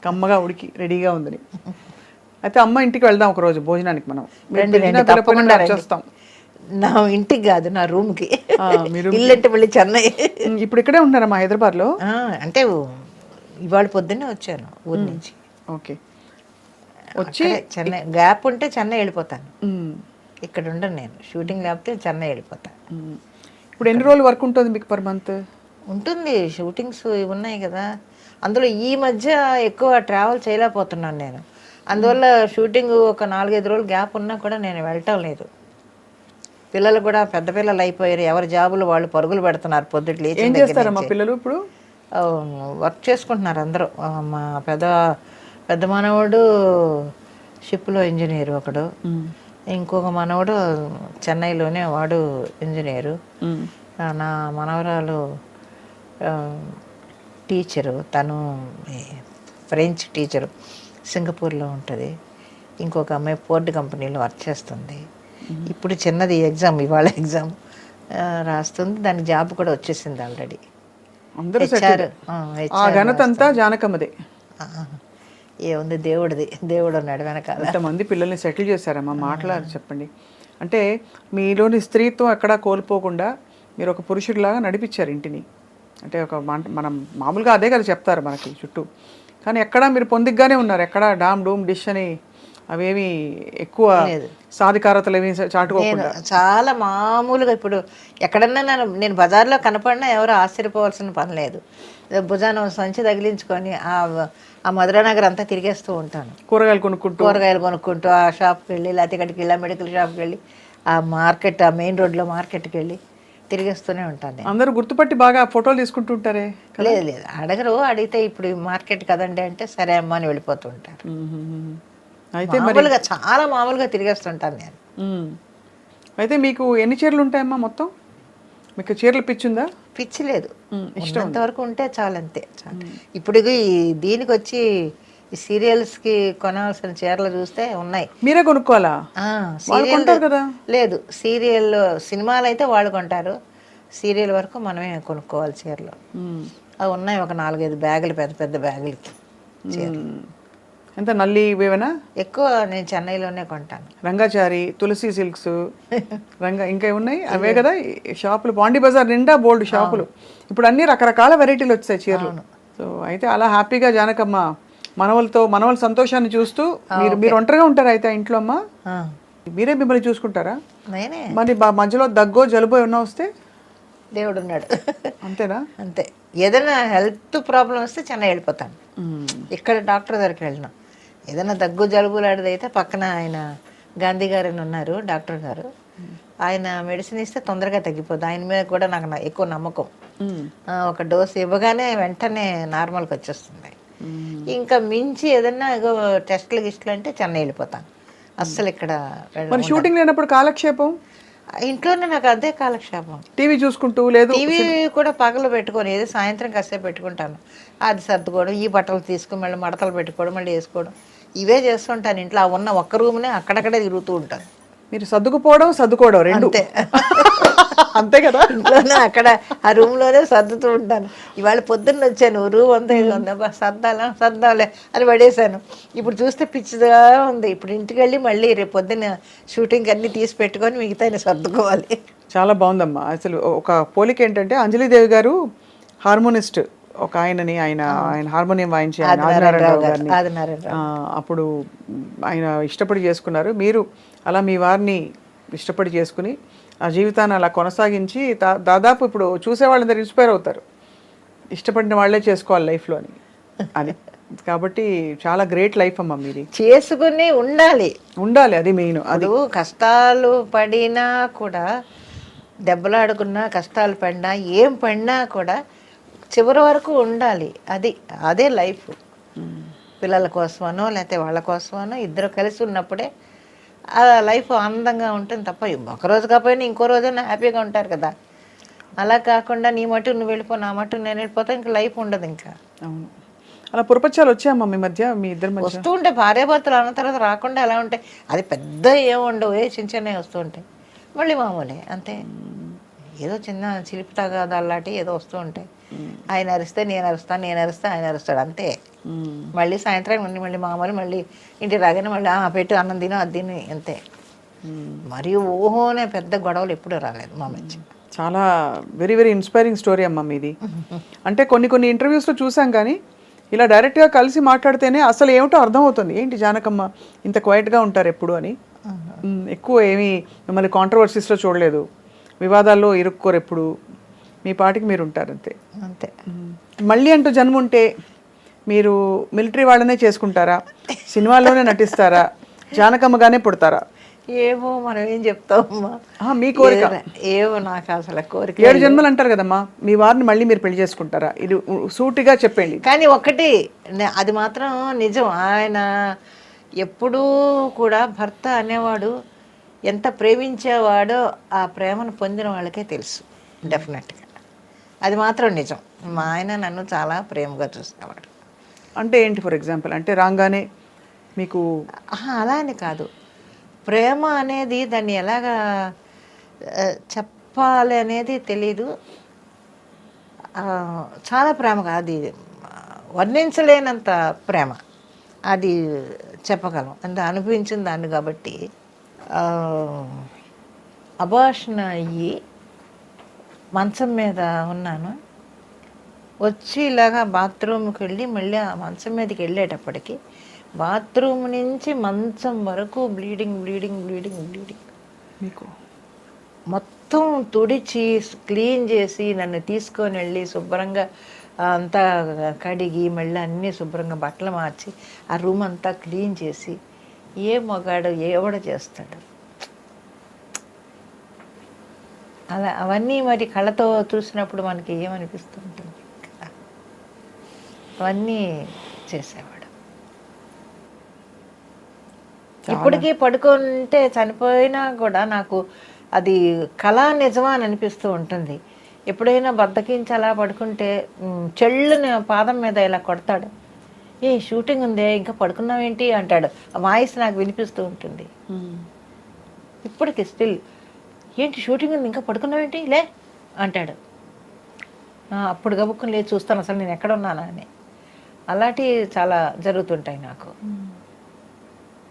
[SPEAKER 2] కమ్మగా ఉడికి రెడీగా ఉందని. అయితే అమ్మ ఇంటికి వెళ్దాం ఒకరోజు భోజనానికి. మనం
[SPEAKER 3] తప్పకుండా
[SPEAKER 2] చేస్తాం.
[SPEAKER 3] నా ఇంటికి కాదు, నా రూమ్కి.
[SPEAKER 2] మీరు
[SPEAKER 3] ఇల్లు అంటే మళ్ళీ చెన్నై.
[SPEAKER 2] ఇప్పుడు ఇక్కడే ఉన్నారమ్మా హైదరాబాద్లో?
[SPEAKER 3] అంటే ఇవాళ పొద్దున్నే వచ్చాను ఊరి నుంచి.
[SPEAKER 2] ఓకే. వచ్చి
[SPEAKER 3] చెన్నై గ్యాప్ ఉంటే చెన్నై వెళ్ళిపోతాను. ఇక్కడ ఉండను నేను, షూటింగ్ లేకపోతే చెన్నై వెళ్ళిపోతాను.
[SPEAKER 2] ఇప్పుడు ఎన్ని రోజులు వర్క్ ఉంటుంది మీకు పర్ మంత్?
[SPEAKER 3] ఉంటుంది, షూటింగ్స్ ఉన్నాయి కదా. అందులో ఈ మధ్య ఎక్కువ ట్రావెల్ చేయలేకపోతున్నాను నేను. అందువల్ల షూటింగ్ ఒక 4-5 రోజులు గ్యాప్ ఉన్నా కూడా నేను వెళ్ళటం లేదు. పిల్లలు కూడా పెద్ద పిల్లలు అయిపోయారు, ఎవరి జాబులు వాళ్ళు పరుగులు పెడుతున్నారు. పొద్దుట లేచి
[SPEAKER 2] ఏం చేస్తారమ్మా పిల్లలు ఇప్పుడు?
[SPEAKER 3] వర్క్ చేసుకుంటున్నారు అందరూ. మా పెద్ద మనవడు షిప్లో ఇంజనీరు ఒకడు, ఇంకొక మనవడు చెన్నైలోనే వాడు ఇంజనీరు, నా మనవరాలు టీచరు, తను ఫ్రెంచ్ టీచరు, సింగపూర్లో ఉంటుంది. ఇంకొక అమ్మాయి పోర్ట్ కంపెనీలో వర్క్ చేస్తుంది. ఇప్పుడు చిన్నది ఎగ్జామ్, ఇవాళ ఎగ్జామ్ రాస్తుంది, దానికి జాబ్ కూడా వచ్చేసింది ఆల్రెడీ.
[SPEAKER 2] అందరూ ఆ ఘనత అంతా జానకమ్మదే.
[SPEAKER 3] ఏముంది, దేవుడు ఉన్నాడు వెనకాల.
[SPEAKER 2] ఎంతమంది పిల్లల్ని సెటిల్ చేశారమ్మా, మాట్లాడి చెప్పండి. అంటే మీలోని స్త్రీత్వం ఎక్కడా కోల్పోకుండా మీరు ఒక పురుషుడిలాగా నడిపించారు ఇంటిని. అంటే ఒక మనం మామూలుగా అదే కదా చెప్తారు మనకి చుట్టూ, కానీ ఎక్కడా మీరు పొందిగ్గానే ఉన్నారు. ఎక్కడా డామ్ డూమ్ డిష్ అని అవేమి ఎక్కువ సాధికారతలు ఏమి చాటుకోకుండా
[SPEAKER 3] చాలా మామూలుగా. ఇప్పుడు ఎక్కడన్నా నేను బజార్లో కనపడినా ఎవరు ఆశ్చర్యపోవాల్సిన పని లేదు. భుజాన సంచి తగిలించుకొని ఆ మధురానగర్ అంతా తిరిగేస్తూ ఉంటాను.
[SPEAKER 2] కూరగాయలు కొనుక్కుంటూ
[SPEAKER 3] ఆ షాప్కి వెళ్ళి, లేకపోతే ఇక్కడికి వెళ్ళి మెడికల్ షాప్కి వెళ్ళి, ఆ మార్కెట్, ఆ మెయిన్ రోడ్లో మార్కెట్కి వెళ్ళి తిరిగేస్తూనే ఉంటాను. అందరూ
[SPEAKER 2] గుర్తుపట్టి బాగా ఫోటోలు తీసుకుంటుంటారే?
[SPEAKER 3] లేదు, అడగరు. అడిగితే ఇప్పుడు మార్కెట్ కదండి అంటే సరే అమ్మ అని వెళ్ళిపోతూ ఉంటారు. అయితే మామూలుగా చాలా మామూలుగా తిరిగేస్తుంటాను నేను.
[SPEAKER 2] అయితే మీకు ఎన్ని చీరలు ఉంటాయమ్మా మొత్తం? మీకు చీరలు పిచ్చుందా?
[SPEAKER 3] పిచ్చి లేదు, ఇష్టంతవరకు ఉంటే చాలంతే. ఇప్పుడు దీనికి వచ్చి ఈ సీరియల్స్కి కొనాల్సిన చీరలు చూస్తే ఉన్నాయి.
[SPEAKER 2] మీరే కొనుక్కోవాలా? కదా.
[SPEAKER 3] లేదు, సినిమాలు అయితే వాళ్ళు కొంటారు, సీరియల్ వరకు మనమే కొనుక్కోవాలి చీరలు. అవి ఉన్నాయి ఒక 4-5 బ్యాగులు, పెద్ద పెద్ద బ్యాగులకి చీరలు.
[SPEAKER 2] ఎంత నల్లి ఇవేనా?
[SPEAKER 3] ఎక్కువ నేను చెన్నైలోనే కొంటాను.
[SPEAKER 2] రంగాచారి, తులసి సిల్క్స్, ఇంకా ఉన్నాయి అవే కదా షాపులు. పాండి బజార్ నిండా బోల్డ్ షాపులు. ఇప్పుడు అన్ని రకరకాల వెరైటీలు వచ్చాయి చీరలు. సో అయితే అలా హ్యాపీగా జానకమ్మ మనవల సంతోషాన్ని చూస్తూ మీరు ఒంటరిగా ఉంటారా అయితే ఇంట్లో అమ్మా? మీరే మిమ్మల్ని చూసుకుంటారా?
[SPEAKER 3] నేనే.
[SPEAKER 2] మరి మధ్యలో దగ్గో జలుబో ఏమన్నా వస్తే?
[SPEAKER 3] దేవుడు ఉన్నాడు,
[SPEAKER 2] అంతేనా?
[SPEAKER 3] అంతే. ఏదైనా హెల్త్ ప్రాబ్లం వస్తే చెన్నై వెళ్ళిపోతాను. ఇక్కడ డాక్టర్ దగ్గరికి వెళ్ళినా, ఏదైనా దగ్గు జలుబు లాంటిది అయితే పక్కన ఆయన గాంధీ గారు అని ఉన్నారు, డాక్టర్ గారు. ఆయన మెడిసిన్ ఇస్తే తొందరగా తగ్గిపోద్ది. ఆయన మీద కూడా నాకు ఎక్కువ నమ్మకం. ఒక డోసు ఇవ్వగానే వెంటనే నార్మల్కి వచ్చేస్తుంది. ఇంకా మించి ఏదన్నా టెస్ట్లు గిస్ట్లు అంటే చెన్నై వెళ్ళిపోతాను. అస్సలు ఇక్కడ
[SPEAKER 2] షూటింగ్ లేనప్పుడు కాలక్షేపం
[SPEAKER 3] ఇంట్లోనే నాకు అదే కాలక్షేపం.
[SPEAKER 2] టీవీ చూసుకుంటూ, లేదు
[SPEAKER 3] టీవీ కూడా పగలు పెట్టుకొని, ఏదో సాయంత్రం కాసేపు పెట్టుకుంటాను. అది సర్దుకోవడం, ఈ బట్టలు తీసుకుని మళ్ళీ మడతలు పెట్టుకోవడం, మళ్ళీ వేసుకోవడం, ఇవే చేస్తుంటాను. ఇంట్లో ఉన్న ఒక్క రూమ్నే అక్కడక్కడే తిరుగుతూ ఉంటాను.
[SPEAKER 2] మీరు సర్దుకోవడం రెండు అంతే కదా.
[SPEAKER 3] ఇంట్లోనే అక్కడ ఆ రూమ్లోనే సర్దుతూ ఉంటాను. ఇవాళ పొద్దున్న వచ్చాను, రూమ్ అంతా సర్దాలే అని పడేశాను. ఇప్పుడు చూస్తే పిచ్చిగా ఉంది. ఇప్పుడు ఇంటికి వెళ్ళి మళ్ళీ రేపు పొద్దున్న షూటింగ్ అన్నీ తీసి పెట్టుకొని మిగతా సర్దుకోవాలి.
[SPEAKER 2] చాలా బాగుందమ్మా. అసలు ఒక పోలిక ఏంటంటే అంజలిదేవి గారు హార్మోనిస్ట్, ఒక ఆయన హార్మోనియం వాయించి ఆదినారాయణరావు గారిని అప్పుడు ఆయన ఇష్టపడి చేసుకున్నారు. మీరు అలా మీ వారిని ఇష్టపడి చేసుకుని ఆ జీవితాన్ని అలా కొనసాగించి దాదాపు ఇప్పుడు చూసేవాళ్ళందరూ ఇన్స్పైర్ అవుతారు, ఇష్టపడిన వాళ్ళే చేసుకోవాలి లైఫ్లో అని. అది కాబట్టి చాలా గ్రేట్ లైఫ్ అమ్మా మీది.
[SPEAKER 3] చేసుకుని ఉండాలి,
[SPEAKER 2] అది మెయిన్. అది
[SPEAKER 3] కష్టాలు పడినా కూడా, దెబ్బలాడుకున్నా, కష్టాలు పడినా, ఏం పడినా కూడా చివరి వరకు ఉండాలి. అదే లైఫ్. పిల్లల కోసమనో లేకపోతే వాళ్ళ కోసమనో ఇద్దరు కలిసి ఉన్నప్పుడే ఆ లైఫ్ ఆనందంగా ఉంటుంది తప్ప ఒకరోజు కాకపోయినా ఇంకో రోజైనా హ్యాపీగా ఉంటారు కదా. అలా కాకుండా నీ మటు నువ్వు వెళ్ళిపో, నా మటు నేను వెళ్ళిపోతా, ఇంకా లైఫ్ ఉండదు. ఇంకా
[SPEAKER 2] అవును. అలా పురపచ్చాలు వచ్చాయమ్మా మీ మధ్య, మీ ఇద్దరి మధ్య?
[SPEAKER 3] వస్తూ ఉంటాయి. భార్యాభర్తలు అన్న తర్వాత రాకుండా ఎలా ఉంటాయి? అది పెద్ద ఏముండవు, చిన్న వస్తూ ఉంటాయి. మళ్ళీ మామూలే అంతే. ఏదో చిన్న చిలిపి తగాదాలాంటి ఏదో వస్తూ ఉంటాయి. ఆయన అరిస్తే నేను అరుస్తాను, నేను అరిస్తే ఆయన అరుస్తాడు, అంతే. మళ్ళీ సాయంత్రం మళ్ళీ మామూలు, మళ్ళీ ఇంటికి రాగానే మళ్ళీ పెట్టు అన్నం తిను, అది తిని, అంతే. మరి ఓహోనే పెద్ద గొడవలు ఎప్పుడూ రాలేదు మా మధ్య.
[SPEAKER 2] చాలా వెరీ వెరీ ఇన్స్పైరింగ్ స్టోరీ అమ్మ మీది. అంటే కొన్ని ఇంటర్వ్యూస్లో చూసాం కానీ ఇలా డైరెక్ట్గా కలిసి మాట్లాడితేనే అసలు ఏమిటో అర్థమవుతుంది. ఏంటి జానకమ్మ ఇంత క్వైట్గా ఉంటారు ఎప్పుడు అని. ఎక్కువ ఏమీ మిమ్మల్ని కాంట్రవర్సీస్లో చూడలేదు, వివాదాల్లో ఇరుక్కోరు ఎప్పుడు, మీ పాటికి మీరు ఉంటారు అంతే.
[SPEAKER 3] అంతే.
[SPEAKER 2] మళ్ళీ అంటూ జన్మ ఉంటే మీరు మిలిటరీ వాళ్ళనే చేసుకుంటారా, సినిమాల్లోనే నటిస్తారా, జానకమ్మగానే పుడతారా?
[SPEAKER 3] ఏమో మనం ఏం చెప్తామమ్మా,
[SPEAKER 2] మీ కోరిక.
[SPEAKER 3] ఏమో నాకు అసలు కోరిక.
[SPEAKER 2] 7 జన్మలు అంటారు కదమ్మా, మీ వారిని మళ్ళీ మీరు పెళ్లి చేసుకుంటారా? ఇది సూటిగా చెప్పండి.
[SPEAKER 3] కానీ ఒకటి అది మాత్రం నిజం, ఆయన ఎప్పుడూ కూడా భర్త అనేవాడు ఎంత ప్రేమించేవాడో ఆ ప్రేమను పొందిన వాళ్ళకే తెలుసు డెఫినెట్గా. అది మాత్రం నిజం. మా ఆయన నన్ను చాలా ప్రేమగా చూసేవాడు.
[SPEAKER 2] అంటే ఏంటి ఫర్ ఎగ్జాంపుల్? అంటే రాగానే మీకు
[SPEAKER 3] అలా అని కాదు, ప్రేమ అనేది దాన్ని ఎలాగా చెప్పాలి అనేది తెలీదు. చాలా ప్రేమగా, అది వర్ణించలేనంత ప్రేమ, అది చెప్పగలం అంటే అనిపించిన దాన్ని. కాబట్టి అబార్షన్ అయ్యి మంచం మీద ఉన్నాను, వచ్చి ఇలాగా బాత్రూమ్కి వెళ్ళి మళ్ళీ ఆ మంచం మీదకి వెళ్ళేటప్పటికి బాత్రూమ్ నుంచి మంచం వరకు బ్లీడింగ్
[SPEAKER 2] మీకు
[SPEAKER 3] మొత్తం తుడిచి క్లీన్ చేసి నన్ను తీసుకొని వెళ్ళి శుభ్రంగా అంతా కడిగి మళ్ళీ అన్నీ శుభ్రంగా బట్టలు మార్చి ఆ రూమ్ అంతా క్లీన్ చేసి ఏ మగాడు ఎవడ చేస్తాడు అలా. అవన్నీ మరి కళ్ళతో చూసినప్పుడు మనకి ఏమనిపిస్తుంటుంది, అవన్నీ చేసేవాడు. ఇప్పటికీ పడుకుంటే చనిపోయినా కూడా నాకు అది కళ నిజమా అని అనిపిస్తూ ఉంటుంది. ఎప్పుడైనా బద్దకించి అలా పడుకుంటే చెళ్ళుని పాదం మీద ఇలా కొడతాడు, ఏ షూటింగ్ ఉందే ఇంకా పడుకున్నావేంటి అంటాడు. ఆ వాయిస్ నాకు వినిపిస్తూ ఉంటుంది ఇప్పటికి స్టిల్. ఏంటి షూటింగ్ ఉంది ఇంకా పడుకున్నావేంటి లే అంటాడు. అప్పుడు గబుక్కుని లేదు చూస్తాను అసలు నేను ఎక్కడ ఉన్నానా అని. అలాంటివి చాలా జరుగుతుంటాయి నాకు.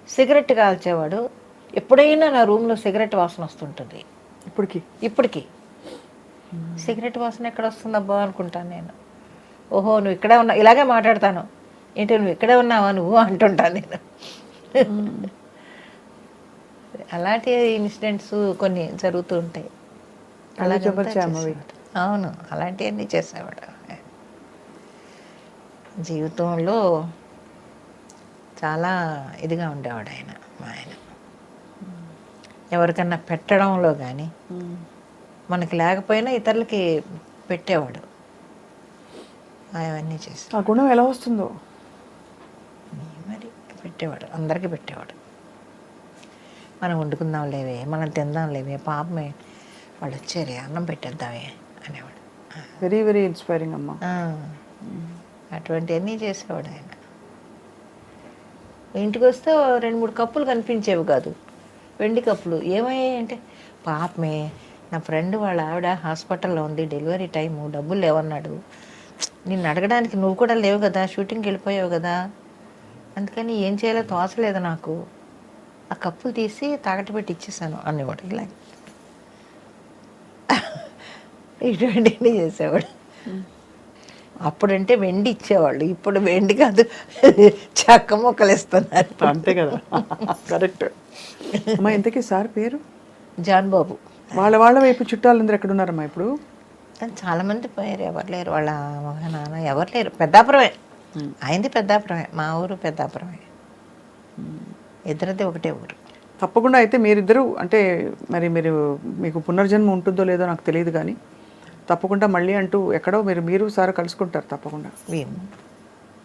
[SPEAKER 3] సిగరెట్ కాల్చేవాడు, ఎప్పుడైనా నా రూమ్లో సిగరెట్ వాసన వస్తుంటుంది ఇప్పటికి. సిగరెట్ వాసన ఎక్కడ వస్తుందబ్బా అనుకుంటాను నేను. ఓహో నువ్వు ఇక్కడే ఉన్నావు, ఇలాగే మాట్లాడతాను, ఏంటి నువ్వు ఇక్కడే ఉన్నావా నువ్వు అంటుంటాను నేను. అలాంటి ఇన్సిడెంట్స్ కొన్ని జరుగుతూ ఉంటాయి. అవును, అలాంటివన్నీ చేసేవాడు. జీవితంలో చాలా ఇదిగా ఉండేవాడు ఆయన. మా ఆయన ఎవరికన్నా పెట్టడంలో కానీ మనకి లేకపోయినా ఇతరులకి పెట్టేవాడు. అవన్నీ చేసి
[SPEAKER 2] ఆ గుణం ఎలా వస్తుందో
[SPEAKER 3] మరి పెట్టేవాడు, అందరికీ పెట్టేవాడు. మనం వండుకుందాం లేవే, మనం తిందాం లేవే, పాపమే వాళ్ళు వచ్చారే అన్నం పెట్టేద్దామే అనేవాడు.
[SPEAKER 2] వెరీ వెరీ ఇన్స్పైరింగ్ అమ్మా.
[SPEAKER 3] అటువంటివన్నీ చేసేవాడు ఆయన. ఇంటికి వస్తే 2-3 కప్పులు కనిపించేవి కాదు, వెండి కప్పులు. ఏమయ్యాయి అంటే, పాపమే నా ఫ్రెండ్ వాళ్ళ ఆవిడ హాస్పిటల్లో ఉంది, డెలివరీ టైము, డబ్బులు లేవన్నాడు, నిన్ను అడగడానికి నువ్వు కూడా లేవు కదా, షూటింగ్కి వెళ్ళిపోయావు కదా, అందుకని ఏం చేయాలో తోచలేదు నాకు, ఆ కప్పులు తీసి తాకట్టు పెట్టి ఇచ్చేసాను అనేవాడు. ఇలా ఇటువంటివన్నీ చేసేవాడు. అప్పుడంటే వెండి ఇచ్చేవాళ్ళు, ఇప్పుడు వెండి కాదు చెక్క ముక్కలు ఇస్తున్నారు.
[SPEAKER 2] అంతే కదా, కరెక్ట్. అమ్మా ఇంతకీ సార్ పేరు?
[SPEAKER 3] జాన్ బాబు.
[SPEAKER 2] వాళ్ళ వైపు చుట్టాలందరూ ఎక్కడ ఉన్నారమ్మా ఇప్పుడు?
[SPEAKER 3] చాలామంది పోయారు, ఎవరు లేరు. వాళ్ళ మగ నాన్న ఎవరు లేరు. పెద్దాపురమే, ఆయనది పెద్దాపురమే, మా ఊరు పెద్దాపురమే, ఇద్దరిది ఒకటే ఊరు.
[SPEAKER 2] తప్పకుండా. అయితే మీరిద్దరూ అంటే మరి మీకు పునర్జన్మ ఉంటుందో లేదో నాకు తెలియదు కానీ తప్పకుండా మళ్ళీ అంటూ ఎక్కడో మీరు సార్ కలుసుకుంటారు తప్పకుండా.